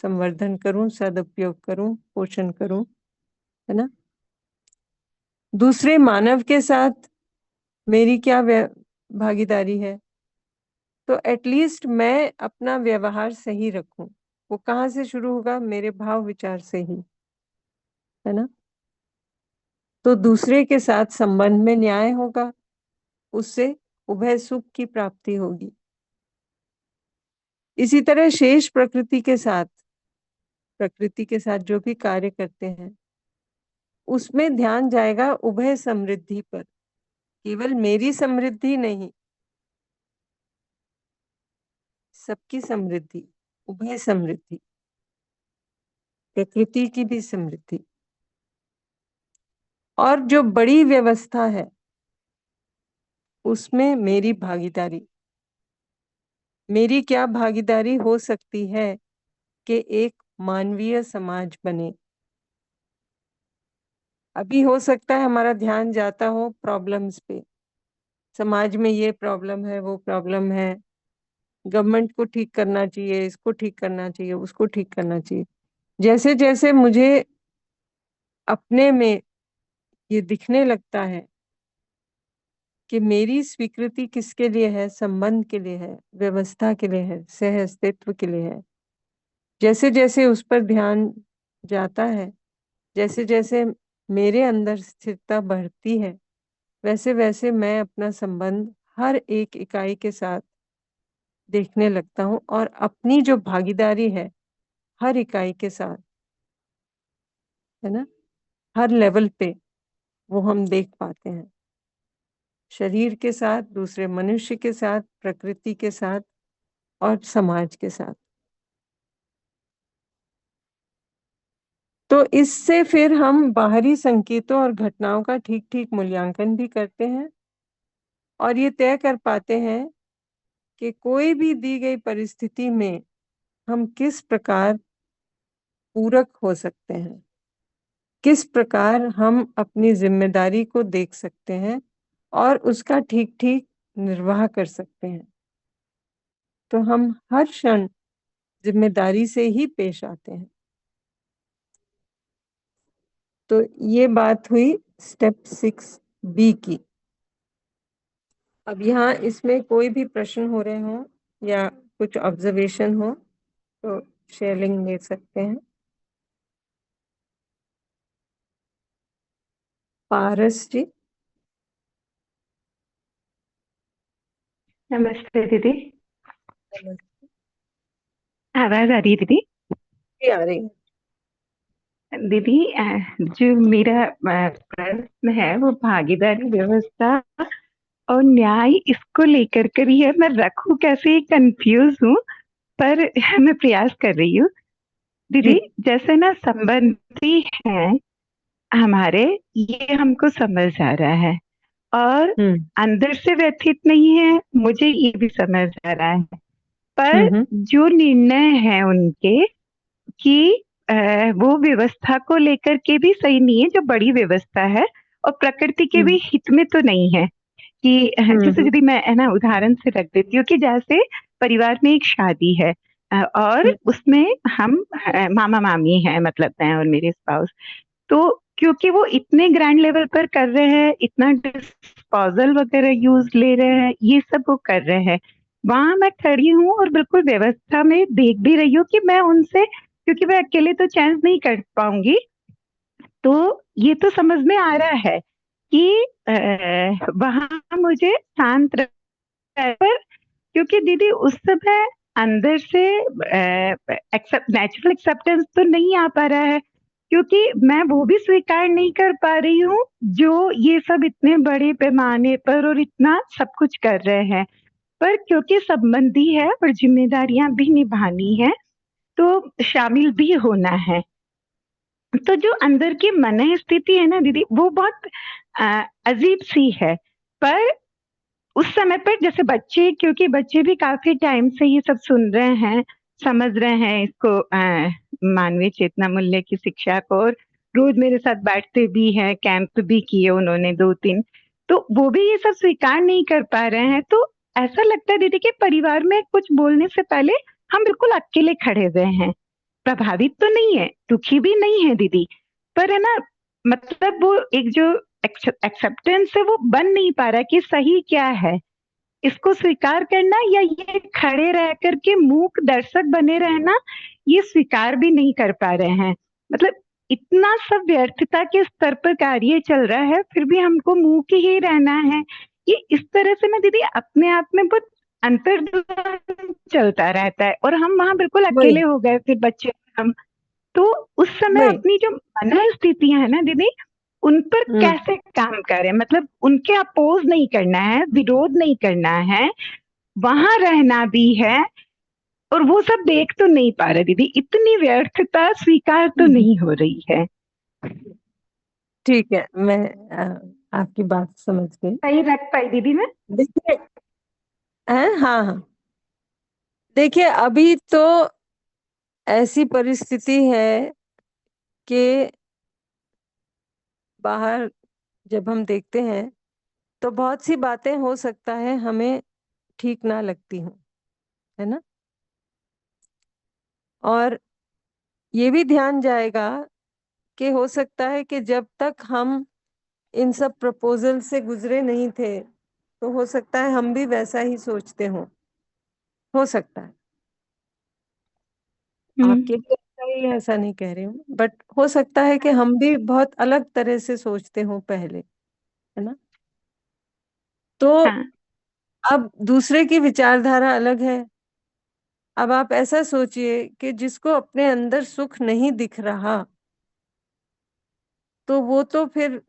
संवर्धन करूं, सदुपयोग करूं, पोषण करूं, है ना। दूसरे मानव के साथ मेरी क्या भागीदारी है, तो एटलीस्ट मैं अपना व्यवहार सही रखूं। वो कहाँ से शुरू होगा, मेरे भाव विचार से ही, है ना। तो दूसरे के साथ संबंध में न्याय होगा, उससे उभय सुख की प्राप्ति होगी। इसी तरह शेष प्रकृति के साथ जो भी कार्य करते हैं, उसमें ध्यान जाएगा उभय समृद्धि पर, केवल मेरी समृद्धि नहीं, सबकी समृद्धि, उभय समृद्धि, प्रकृति की भी समृद्धि। और जो बड़ी व्यवस्था है उसमें मेरी भागीदारी, मेरी क्या भागीदारी हो सकती है कि एक मानवीय समाज बने। अभी हो सकता है हमारा ध्यान जाता हो प्रॉब्लम्स पे, समाज में ये प्रॉब्लम है, वो प्रॉब्लम है, गवर्नमेंट को ठीक करना चाहिए, इसको ठीक करना चाहिए, उसको ठीक करना चाहिए। जैसे जैसे मुझे अपने में ये दिखने लगता है कि मेरी स्वीकृति किसके लिए है, संबंध के लिए है, व्यवस्था के लिए है, सह अस्तित्व के लिए है, जैसे जैसे उस पर ध्यान जाता है, जैसे जैसे मेरे अंदर स्थिरता बढ़ती है, वैसे वैसे मैं अपना संबंध हर एक इकाई के साथ देखने लगता हूँ और अपनी जो भागीदारी है हर इकाई के साथ, है ना, हर लेवल पे वो हम देख पाते हैं, शरीर के साथ, दूसरे मनुष्य के साथ, प्रकृति के साथ और समाज के साथ। तो इससे फिर हम बाहरी संकेतों और घटनाओं का ठीक ठीक मूल्यांकन भी करते हैं और ये तय कर पाते हैं कि कोई भी दी गई परिस्थिति में हम किस प्रकार पूरक हो सकते हैं, किस प्रकार हम अपनी जिम्मेदारी को देख सकते हैं और उसका ठीक ठीक निर्वाह कर सकते हैं। तो हम हर क्षण जिम्मेदारी से ही पेश आते हैं। तो ये बात हुई स्टेप 6B की। अब यहाँ इसमें कोई भी प्रश्न हो रहे हो या कुछ ऑब्जर्वेशन हो तो शेयरिंग ले सकते हैं। पारस जी। नमस्ते दीदी, आवाज आ रही है दीदी? आ रही है दीदी। जो मेरा प्रश्न है वो भागीदारी व्यवस्था और न्याय इसको लेकर कर ही है। मैं रखूं कैसे, कंफ्यूज हूँ, पर मैं प्रयास कर रही हूँ। दीदी जैसे ना संबंधी हैं हमारे, ये हमको समझ आ रहा है, और अंदर से व्यथित नहीं है, मुझे ये भी समझ आ रहा है। पर जो निर्णय है उनके कि वो व्यवस्था को लेकर के भी सही नहीं है, जो बड़ी व्यवस्था है, और प्रकृति के भी हित में तो नहीं है। कि जैसे यदि मैं है ना उदाहरण से रख देती हूँ कि जैसे परिवार में एक शादी है, और उसमें हम मामा मामी हैं, मतलब मैं और मेरे स्पाउस, तो क्योंकि वो इतने ग्रैंड लेवल पर कर रहे हैं, इतना डिस्पोजल वगैरह यूज ले रहे हैं, ये सब वो कर रहे हैं, वहां मैं खड़ी हूँ और बिल्कुल व्यवस्था में देख भी रही हूँ कि मैं उनसे, क्योंकि मैं अकेले तो चेंज नहीं कर पाऊंगी, तो ये तो समझ में आ रहा है कि वहां मुझे शांत पर, क्योंकि दीदी उस समय अंदर से नेचुरल एक्सेप्टेंस तो नहीं आ पा रहा है, क्योंकि मैं वो भी स्वीकार नहीं कर पा रही हूँ जो ये सब इतने बड़े पैमाने पर और इतना सब कुछ कर रहे हैं। पर क्योंकि संबंधी है और जिम्मेदारियां भी निभानी है, तो शामिल भी होना है। तो जो अंदर की मन स्थिति है ना दीदी, वो बहुत अजीब सी है। पर उस समय पर जैसे बच्चे, क्योंकि बच्चे भी काफी टाइम से ये सब सुन रहे हैं, समझ रहे हैं इसको, मानवीय चेतना मूल्य की शिक्षा को, और रोज मेरे साथ बैठते भी हैं, कैंप भी किए उन्होंने 2-3, तो वो भी ये सब स्वीकार नहीं कर पा रहे हैं। तो ऐसा लगता है दीदी कि परिवार में कुछ बोलने से पहले हम बिल्कुल अकेले खड़े हुए हैं। प्रभावित तो नहीं है, दुखी भी नहीं है दीदी, पर है ना, मतलब वो एक जो एक्सेप्टेंस है वो बन नहीं पा रहा कि सही क्या है, इसको स्वीकार करना या ये खड़े रह करके मूक दर्शक बने रहना, ये स्वीकार भी नहीं कर पा रहे हैं। मतलब इतना सब व्यर्थता के स्तर पर कार्य चल रहा है, फिर भी हमको मूक ही रहना है। ये इस तरह से ना दीदी अपने आप में बहुत अंतर्द्वंद चलता रहता है, और हम वहां बिल्कुल अकेले हो गए, फिर बच्चे हम। तो उस समय अपनी जो मनस्थितियां है ना दीदी, उन पर कैसे काम करें, मतलब उनके अपोज नहीं करना है, विरोध नहीं करना है, वहां रहना भी है, और वो सब देख तो नहीं पा रहे दीदी, इतनी व्यर्थता स्वीकार तो नहीं हो रही है। ठीक है, मैं आपकी बात समझ गई। सही रख पाई दीदी मैं? देखिए, हाँ हाँ, देखिए अभी तो ऐसी परिस्थिति है कि बाहर जब हम देखते हैं तो बहुत सी बातें हो सकता है हमें ठीक ना लगती हूँ, है ना, और ये भी ध्यान जाएगा कि हो सकता है कि जब तक हम इन सब प्रपोजल से गुजरे नहीं थे तो हो सकता है हम भी वैसा ही सोचते हो सकता है। आपके लिए ऐसा ही है, ऐसा नहीं कह रही हूँ, बट हो सकता है कि हम भी बहुत अलग तरह से सोचते हो पहले, है ना। तो अब दूसरे की विचारधारा अलग है। अब आप ऐसा सोचिए कि जिसको अपने अंदर सुख नहीं दिख रहा, तो वो तो फिर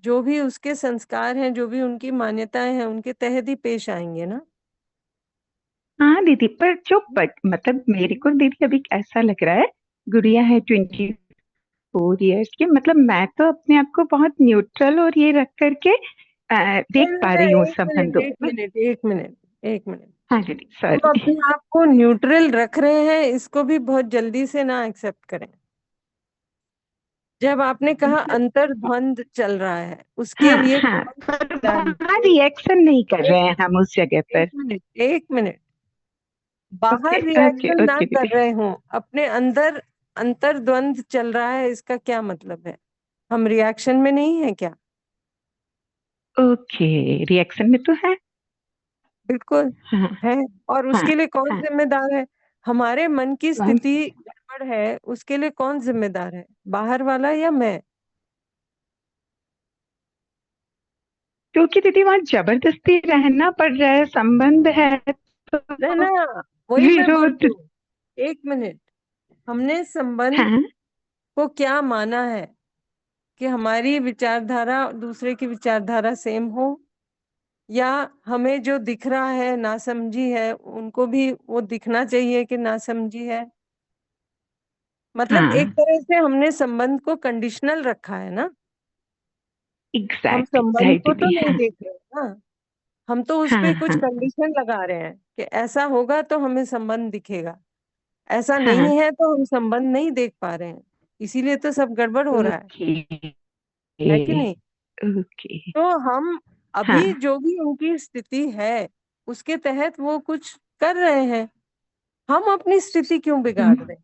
जो भी उसके संस्कार हैं, जो भी उनकी मान्यताएं हैं, उनके तहत ही पेश आएंगे ना। हाँ दीदी, पर जो मतलब मेरे को दीदी अभी ऐसा लग रहा है, गुड़िया है 24 ईयर्स की, मतलब मैं तो अपने आप को बहुत न्यूट्रल और ये रख करके देख पा रही हूँ संबंधों में। एक मिनट। हाँ दीदी, हम सॉरी। अपने आप को न्यूट्रल रख रहे हैं, इसको भी बहुत जल्दी से ना एक्सेप्ट करें। जब आपने कहा अंतर्द्वंद चल रहा है, उसके लिए रिएक्शन नहीं कर रहे हैं हम उस जगह पर। एक मिनट, बाहर रिएक्शन ना कर रहे हो, अपने अंदर अंतर्द्वंद चल रहा है, इसका क्या मतलब है? हम रिएक्शन में नहीं है क्या? ओके, रिएक्शन में तो है, बिल्कुल है। और उसके लिए कौन जिम्मेदार है? हमारे मन की स्थिति गड़बड़ है, उसके लिए कौन जिम्मेदार है, बाहर वाला या मैं? क्योंकि दीदी वहां जबरदस्ती रहना पड़ रहा है, संबंध है तो ना, वही मैं बोल रही हूँ। एक मिनट, हमने संबंध को क्या माना है कि हमारी विचारधारा दूसरे की विचारधारा सेम हो, या हमें जो दिख रहा है नासमझी है, उनको भी वो दिखना चाहिए कि नासमझी है। मतलब हाँ एक तरह से हमने संबंध को कंडीशनल रखा है ना, हम एग्जैक्टली संबंध राइट को तो दीदी नहीं हाँ देख रहे ना, हम तो उस हाँ पे कुछ हाँ कंडीशन लगा रहे हैं कि ऐसा होगा तो हमें संबंध दिखेगा, ऐसा हाँ नहीं है तो हम संबंध नहीं देख पा रहे हैं, इसीलिए तो सब गड़बड़ हो रहा ओके है कि नहीं? ओके तो हम हाँ अभी जो भी उनकी स्थिति है उसके तहत वो कुछ कर रहे हैं, हम अपनी स्थिति क्यों बिगाड़ रहे हैं,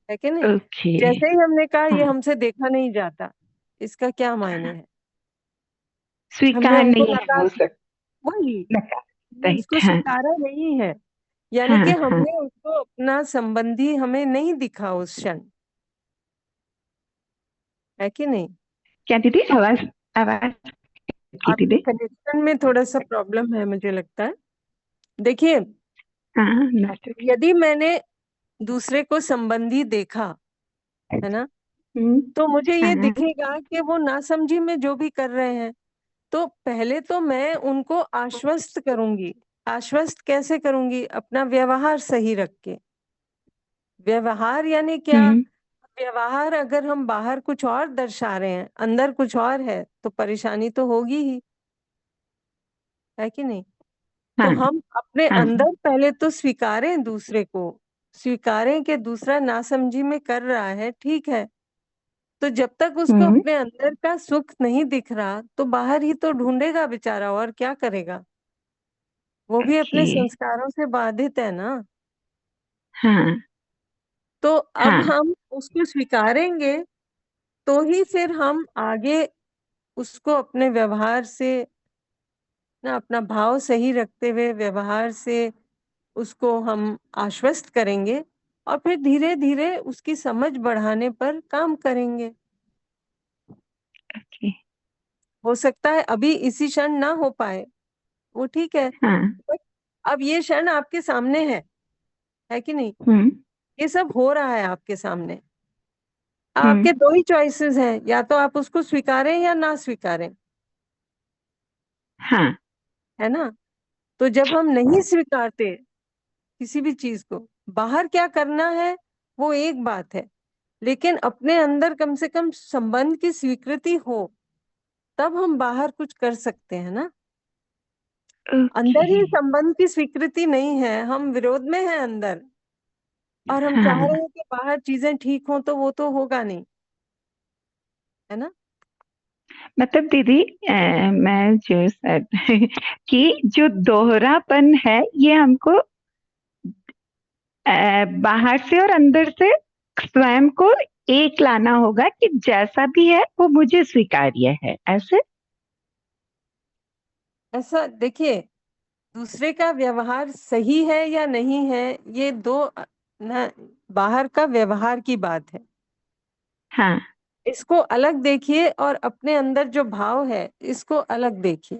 है कि नहीं? ओके जैसे ही हमने कहा ये हाँ हमसे देखा नहीं जाता, इसका क्या मायने है? हमने स्वीकार उनको नहीं है नकार, वो सब वही नकार हमने राइट उसको हाँ स्वीकारा नहीं है, यानी हाँ कि हाँ हमने उसको अपना संबंधी हमें नहीं दिखा उस क्षण, है कि नहीं? क्या दीदी आवाज आवाज की आपके दीदी कनेक्शन में थोड़ा सा प्रॉब्लम है मुझे लगता है। देखिए, हाँ नाटक यदि मैंने दूसरे को संबंधी देखा, है ना, तो मुझे ये हाँ दिखेगा कि वो नासमझी में जो भी कर रहे हैं, तो पहले तो मैं उनको आश्वस्त करूंगी। आश्वस्त कैसे करूंगी? अपना व्यवहार सही रख के। व्यवहार यानी क्या? व्यवहार अगर हम बाहर कुछ और दर्शा रहे हैं, अंदर कुछ और है, तो परेशानी तो होगी ही, है कि नहीं? तो हाँ हम अपने हाँ अंदर पहले तो स्वीकारें दूसरे को, स्वीकारें कि दूसरा नासमझी में कर रहा है, ठीक है। तो जब तक उसको अपने अंदर का सुख नहीं दिख रहा, तो बाहर ही तो ढूंढेगा बेचारा, और क्या करेगा? वो भी अपने ओके संस्कारों से बाधित है ना। हाँ तो अब हाँ हम उसको स्वीकारेंगे, तो ही फिर हम आगे उसको अपने व्यवहार से ना, अपना भाव सही रखते हुए व्यवहार से उसको हम आश्वस्त करेंगे, और फिर धीरे धीरे उसकी समझ बढ़ाने पर काम करेंगे। ओके हो सकता है अभी इसी क्षण ना हो पाए, वो ठीक है, हाँ बट अब ये क्षण आपके सामने है कि नहीं? हम्म ये सब हो रहा है आपके सामने। आपके दो ही चॉइसेस हैं, या तो आप उसको स्वीकारें या ना स्वीकारें, हाँ है ना? तो जब हम नहीं स्वीकारते किसी भी चीज को, बाहर क्या करना है वो एक बात है, लेकिन अपने अंदर कम से कम संबंध की स्वीकृति हो, तब हम बाहर कुछ कर सकते हैं ना। अंदर ओके ही संबंध की स्वीकृति नहीं है, हम विरोध में हैं अंदर, और हम चाह रहे हाँ हैं कि बाहर चीजें ठीक हों, तो वो तो होगा नहीं, है ना? मतलब दीदी मैं जो सर कि जो दोहरापन है ये हमको बाहर से और अंदर से स्वयं को एक लाना होगा कि जैसा भी है वो मुझे स्वीकार्य है ऐसे। ऐसा देखिए, दूसरे का व्यवहार सही है या नहीं है, ये दो ना, बाहर का व्यवहार की बात है, हाँ इसको अलग देखिए, और अपने अंदर जो भाव है इसको अलग देखिए।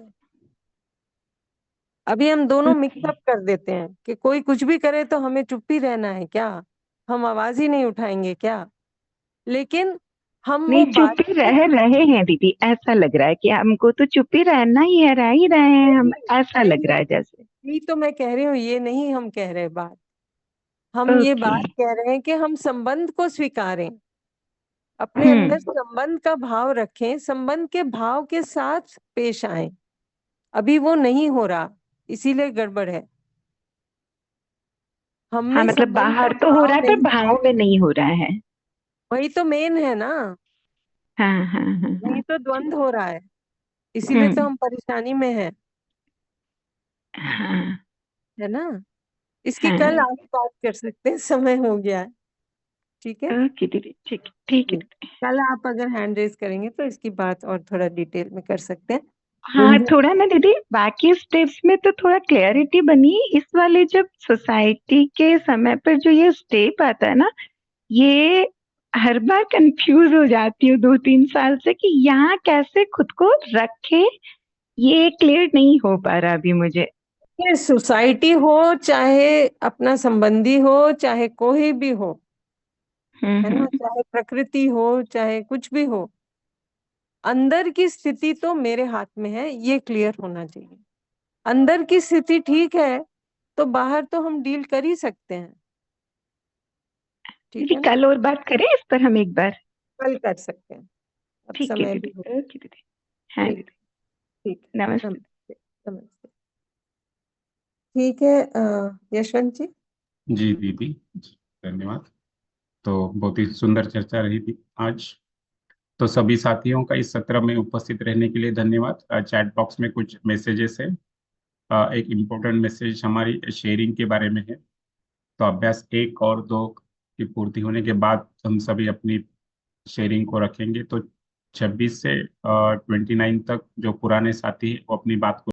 अभी हम दोनों मिक्सअप कर देते हैं कि कोई कुछ भी करे तो हमें चुप ही रहना है क्या, हम आवाज ही नहीं उठाएंगे क्या? लेकिन हम नहीं वो चुप ही रह रहे हैं दीदी, ऐसा लग रहा है कि हमको तो चुप ही रहना ही है, रह ही रहे हैं हम, ऐसा नहीं लग रहा है जैसे। यही तो मैं कह रही हूँ, ये नहीं हम कह रहे बात, हम ये ओके बात कह रहे हैं कि हम संबंध को स्वीकारें, अपने अंदर संबंध का भाव रखें, संबंध के भाव के साथ पेश आए। अभी वो नहीं हो रहा, इसीलिए गड़बड़ है, हम हाँ में मतलब संबंध का बाहर तो हो भाव रहा है पर नहीं, भाव में नहीं हो रहा है। वही तो मेन है ना, हाँ हाँ हाँ वही हाँ तो ठीक। द्वंद्व हो रहा है, इसीलिए तो हम परेशानी में हैं, हाँ है ना? इसकी कल हाँ आगे बात कर सकते हैं, समय हो गया है, ठीक है ओके दीदी ठीक है जी। दीदी। कल आप अगर हैंड रेज करेंगे तो इसकी बात और थोड़ा डिटेल में कर सकते हैं। हाँ थोड़ा ना दीदी बाकी स्टेप्स में तो थोड़ा क्लैरिटी बनी, इस वाले जब सोसाइटी के समय पर जो ये स्टेप आता है ना, ये हर बार कंफ्यूज हो जाती हूँ 2-3 साल से कि यहाँ कैसे खुद को रखे, ये क्लियर नहीं हो पा रहा अभी मुझे। ये सोसाइटी हो, चाहे अपना संबंधी हो, चाहे कोई भी हो, है ना, चाहे प्रकृति हो, चाहे कुछ भी हो, अंदर की स्थिति तो मेरे हाथ में है, ये क्लियर होना चाहिए। अंदर की स्थिति ठीक है तो बाहर तो हम डील कर ही सकते हैं, ठीक दीदी है ना? कल और बात करें इस पर हम एक बार? कल कर सकते हैं, अब ठीक है समय दीदी, भी हो। ओके दीदी। हाँ ठीक दीदी, ठीक है, नमस्ते। नमस्ते नमस्ते। ठीक है यशवंत जी। जी दीदी, जी, धन्यवाद। तो बहुत ही सुंदर चर्चा रही थी आज। तो सभी साथियों का इस सत्र में उपस्थित रहने के लिए धन्यवाद। चैट बॉक्स में कुछ मैसेजेस है। एक इम्पोर्टेंट मैसेज हमारी शेयरिंग के बारे में है। तो अभ्यास 1 और 2 की पूर्ति होने के बाद हम सभी अपनी शेयरिंग को रखेंगे। तो 26 से 29 तक जो पुराने साथी हैं वो अपनी बात को